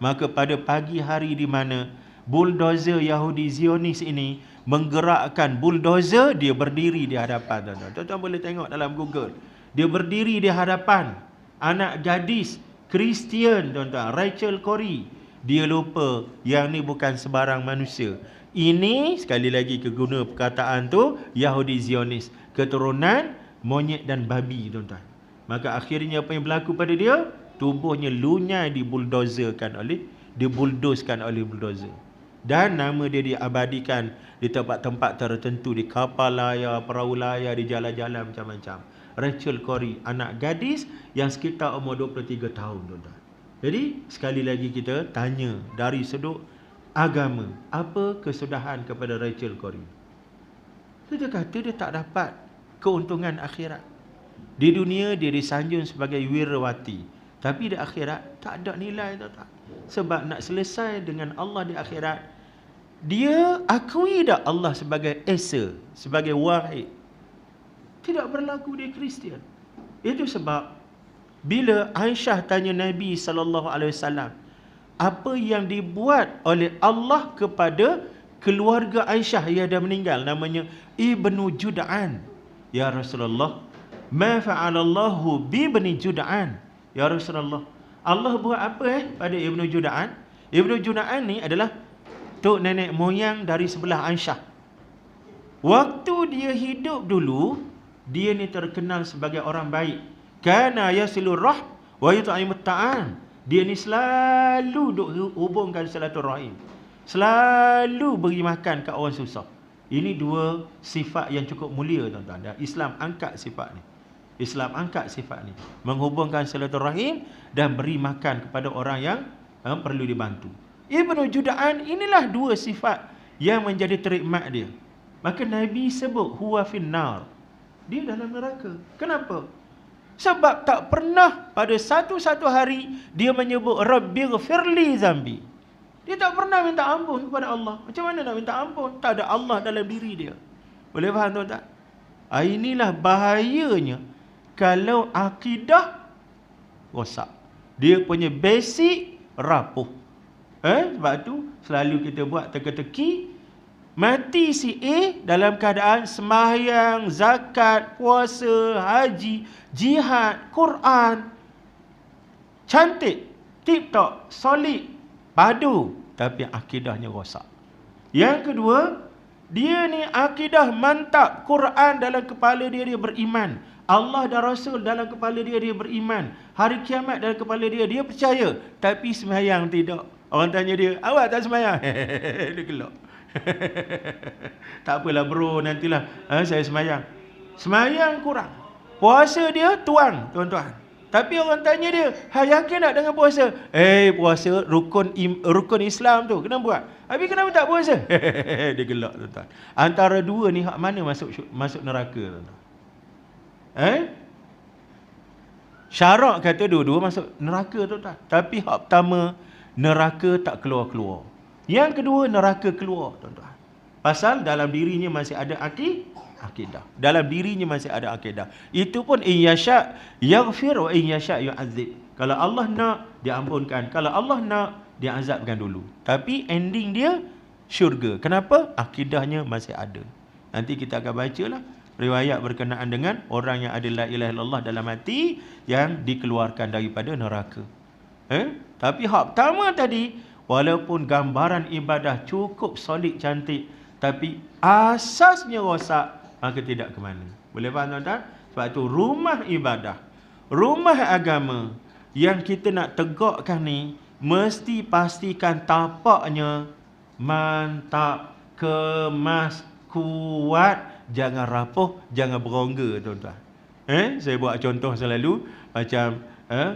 Maka pada pagi hari di mana bulldozer Yahudi Zionis ini menggerakkan bulldozer, dia berdiri di hadapan. Tuan-tuan boleh tengok dalam Google. Dia berdiri di hadapan anak gadis Kristian, tuan-tuan, Rachel Corrie. Dia lupa yang ni bukan sebarang manusia. Ini sekali lagi keguna perkataan tu Yahudi Zionis, keturunan monyet dan babi, tuan-tuan. Maka akhirnya apa yang berlaku pada dia? Tubuhnya lunyai dibuldozerkan oleh bulldozer. Dan nama dia diabadikan di tempat-tempat tertentu, di kapal layar, perahu layar, di jalan-jalan macam-macam. Rachel Corrie, anak gadis yang sekitar umur 23 tahun, tuan-tuan. Jadi sekali lagi kita tanya dari sudut agama, apa kesudahan kepada Rachel Corrie? Dia kata dia tak dapat keuntungan akhirat. Di dunia dia disanjung sebagai wirawati, tapi di akhirat tak ada nilai, tak. Sebab nak selesai dengan Allah di akhirat, dia akui tak Allah sebagai Esa, sebagai Wahid. Tidak berlaku di Kristian. Itu sebab bila Aisyah tanya Nabi SAW, apa yang dibuat oleh Allah kepada keluarga Aisyah yang dah meninggal, namanya Ibnu Jud'an. Ya Rasulullah, ma fa'alallahu bi Ibni Jud'an. Ya Rasulullah, Allah buat apa pada Ibnu Jud'an? Ibnu Jud'an ni adalah tok nenek moyang dari sebelah Aisyah. Waktu dia hidup dulu, dia ni terkenal sebagai orang baik. Kana yasilur rah wa yut'imut ta'am. Dia ni selalu duk hubungkan silaturahim, selalu beri makan kat orang susah. Ini dua sifat yang cukup mulia, tuan-tuan. Dan Islam angkat sifat ni. Menghubungkan silaturahim dan beri makan kepada orang yang perlu dibantu. Ibnu Jud'an, inilah dua sifat yang menjadi terikmat dia. Maka Nabi sebut huwa finnar, dia dalam neraka. Kenapa? Sebab tak pernah pada satu-satu hari dia menyebut Rabbighfirli zambi. Dia tak pernah minta ampun kepada Allah. Macam mana nak minta ampun? Tak ada Allah dalam diri dia. Boleh faham, tuan-tuan? Inilah bahayanya kalau akidah rosak. Dia punya basic rapuh. Sebab tu selalu kita buat teka-teki. Mati si A dalam keadaan sembahyang, zakat, puasa, haji, jihad, Quran, cantik, tip-top, solid, padu, tapi akidahnya rosak. Yang kedua, dia ni akidah mantap, Quran dalam kepala dia, dia beriman. Allah dan Rasul dalam kepala dia, dia beriman. Hari kiamat dalam kepala dia, dia percaya. Tapi sembahyang tidak. Orang tanya dia, awak tak sembahyang? Dia gelak. Tak apalah bro, nantilah saya sembahyang. Sembahyang kurang, puasa dia tuang, tuan-tuan. Tapi orang tanya dia, yakin tak dengan puasa? Puasa rukun Islam tu, kena buat. Habis kenapa tak puasa? Dia gelak, tuan-tuan. Antara dua ni hak mana masuk neraka, tuan-tuan? Syarak kata dua-dua masuk neraka, tuan-tuan. Tapi hak pertama, neraka tak keluar-keluar. Yang kedua, neraka keluar, tuan-tuan. Pasal dalam dirinya masih ada akidah. Dalam dirinya masih ada akidah. Itu pun in yasha yaghfir wa in yasha yu'adzib. Kalau Allah nak, dia ampunkan. Kalau Allah nak, dia azabkan dulu. Tapi ending dia syurga. Kenapa? Akidahnya masih ada. Nanti kita akan bacalah riwayat berkenaan dengan orang yang ada la ilaha illallah dalam hati yang dikeluarkan daripada neraka. Tapi hak pertama tadi, walaupun gambaran ibadah cukup solid, cantik, tapi asasnya rosak, maka tidak ke mana. Boleh faham, tuan-tuan? Sebab itu rumah ibadah, rumah agama yang kita nak tegakkan ni, mesti pastikan tapaknya mantap, kemas, kuat. Jangan rapuh, jangan berongga, tuan-tuan. Saya buat contoh selalu macam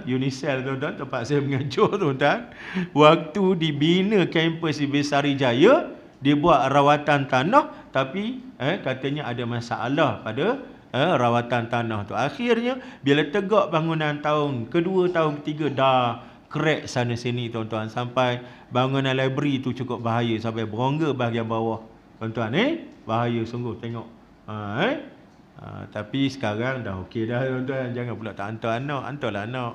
Unicel tuan-tuan, tempat saya mengajar tuan-tuan. Waktu dibina kampus di Besari Jaya, dia buat rawatan tanah, tapi katanya ada masalah pada rawatan tanah tu. Akhirnya bila tegak bangunan tahun kedua, tahun ketiga, dah crack sana sini tuan-tuan, sampai bangunan library tu cukup bahaya, sampai berongga bahagian bawah tuan-tuan. Bahaya sungguh tengok. Tapi sekarang dah okey dah tuan-tuan. Jangan pula tak hantar anak, hantarlah anak.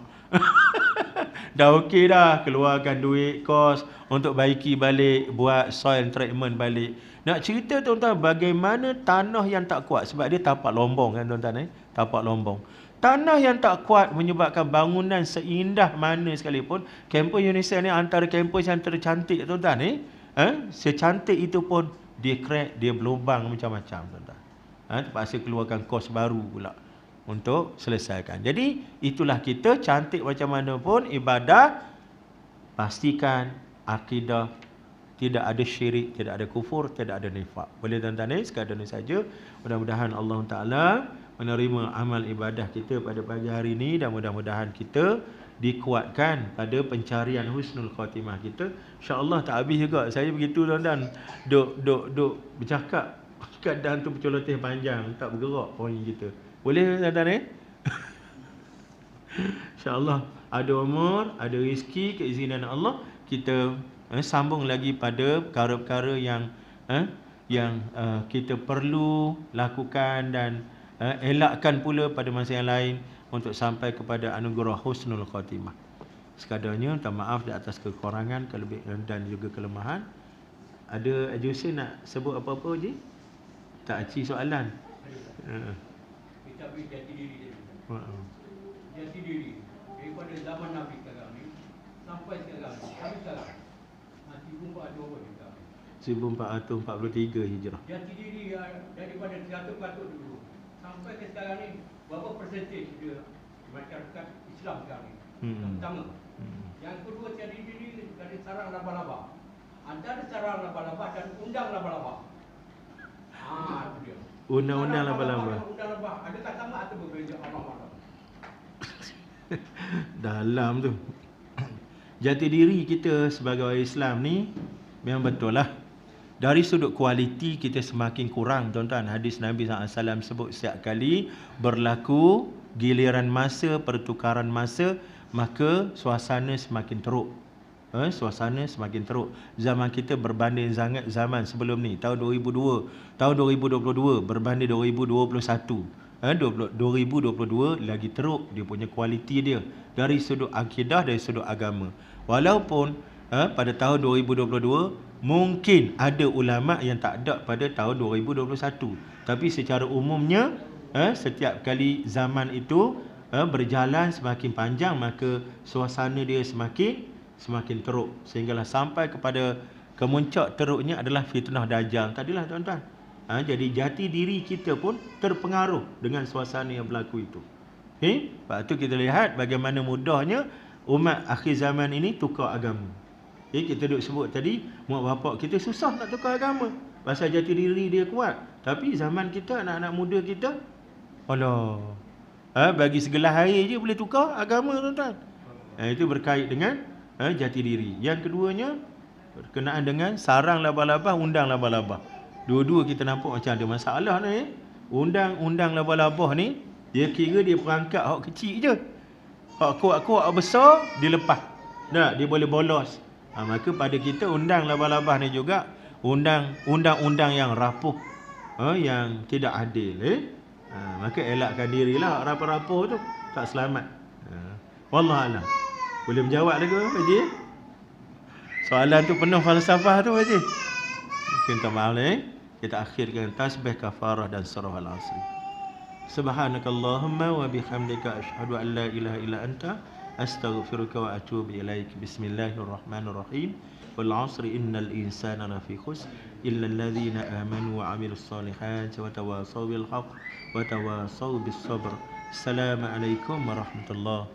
Dah okey dah, keluarkan duit kos untuk baiki balik, buat soil treatment balik. Nak cerita tuan-tuan bagaimana tanah yang tak kuat, sebab dia tapak lombong kan tuan-tuan, tapak lombong. Tanah yang tak kuat menyebabkan bangunan seindah mana sekalipun. Kampus Unicel ni antara kampus yang tercantik tuan-tuan. Secantik itu pun dia crack, dia berlubang macam-macam tuan-tuan. Terpaksa keluarkan kos baru pula untuk selesaikan. Jadi itulah kita, cantik macam mana pun ibadah, pastikan akidah tidak ada syirik, tidak ada kufur, tidak ada nifak. Boleh tuan-tuan, sekadar ini saja. Mudah-mudahan Allah Ta'ala menerima amal ibadah kita pada pagi hari ini, dan mudah-mudahan kita dikuatkan pada pencarian husnul khatimah kita. InsyaAllah tak habis juga. Saya begitu tuan-tuan, duk bercakap, kadang tu berceloteh panjang, tak bergerak poin kita. Boleh tuan-tuan InsyaAllah ada umur, ada rezeki, keizinan Allah, kita sambung lagi pada perkara-perkara yang kita perlu lakukan dan elakkan pula pada masa yang lain untuk sampai kepada anugerah husnul khatimah. Sekadarnya minta maaf di atas kekurangan, kelebihan dan juga kelemahan. Ada Ajusi nak sebut apa-apa je? Tak aci soalan. Kita beri jati diri dia. Jati diri daripada zaman Nabi sekarang ni sampai sekarang ni, sampai sekarang 1442 juga. 1443 Hijrah. Jati diri daripada 100% dulu sampai ke sekarang ni, berapa persentage dia masyarakat Islam sekarang ni? Yang pertama. Yang kedua, jati diri dari sarang laba-laba. Antara sarang laba-laba dan undang laba-laba. Itu dia. Undang-undang laba-laba. Undang-laba. Adakah sama atau berbeza? Allah. Dalam tu. Jati diri kita sebagai orang Islam ni memang betul lah. Dari sudut kualiti kita semakin kurang tuan-tuan. Hadis Nabi SAW sebut setiap kali berlaku giliran masa, pertukaran masa, maka suasana semakin teruk. Suasana semakin teruk. Zaman kita berbanding sangat zaman sebelum ni, tahun 2002, tahun 2022 berbanding 2021. 2022 lagi teruk dia punya kualiti dia dari sudut akidah, dari sudut agama. Walaupun pada tahun 2022 mungkin ada ulama yang tak ada pada tahun 2021, tapi secara umumnya setiap kali zaman itu berjalan semakin panjang, maka suasana dia semakin teruk, sehinggalah sampai kepada kemuncak teruknya adalah fitnah Dajjal tadilah tuan-tuan. Jadi jati diri kita pun terpengaruh dengan suasana yang berlaku itu. Sebab tu kita lihat bagaimana mudahnya umat akhir zaman ini tukar agama. Kita duk sebut tadi, mak bapak kita susah nak tukar agama pasal jati diri dia kuat. Tapi zaman kita, anak-anak muda kita, Allah, bagi segelas air je boleh tukar agama tuan-tuan. Itu berkait dengan jati diri. Yang keduanya berkenaan dengan sarang laba-laba, undang laba-laba. Dua-dua kita nampak macam ada masalah ni. Undang-undang laba-laba ni, dia kira dia perangkap hak kecil je. Hak kuat-kuat besar dia lepas. Tak, dia boleh bolos. Maka pada kita undang laba-laba ni juga undang-undang yang rapuh, yang tidak adil. Maka elakkan dirilah rapuh-rapuh tu, tak selamat. Wallahualam. Boleh menjawab lagi Pak Haji? Soalan tu penuh falsafah tu Pak Haji. Minta maaf kita akhirkan tasbih kafarah dan surah al-asr. Subhanakallahumma wa bihamdika asyhadu an la ilaha illa anta astaghfiruka wa atubu ilaik. Bismillahirrahmanirrahim. Wal 'asri innal insana lafi khusr illa alladhina amanu wa 'amilus solihati wa tawassaw bil haqq wa tawassaw bis sabr. Assalamualaikum warahmatullahi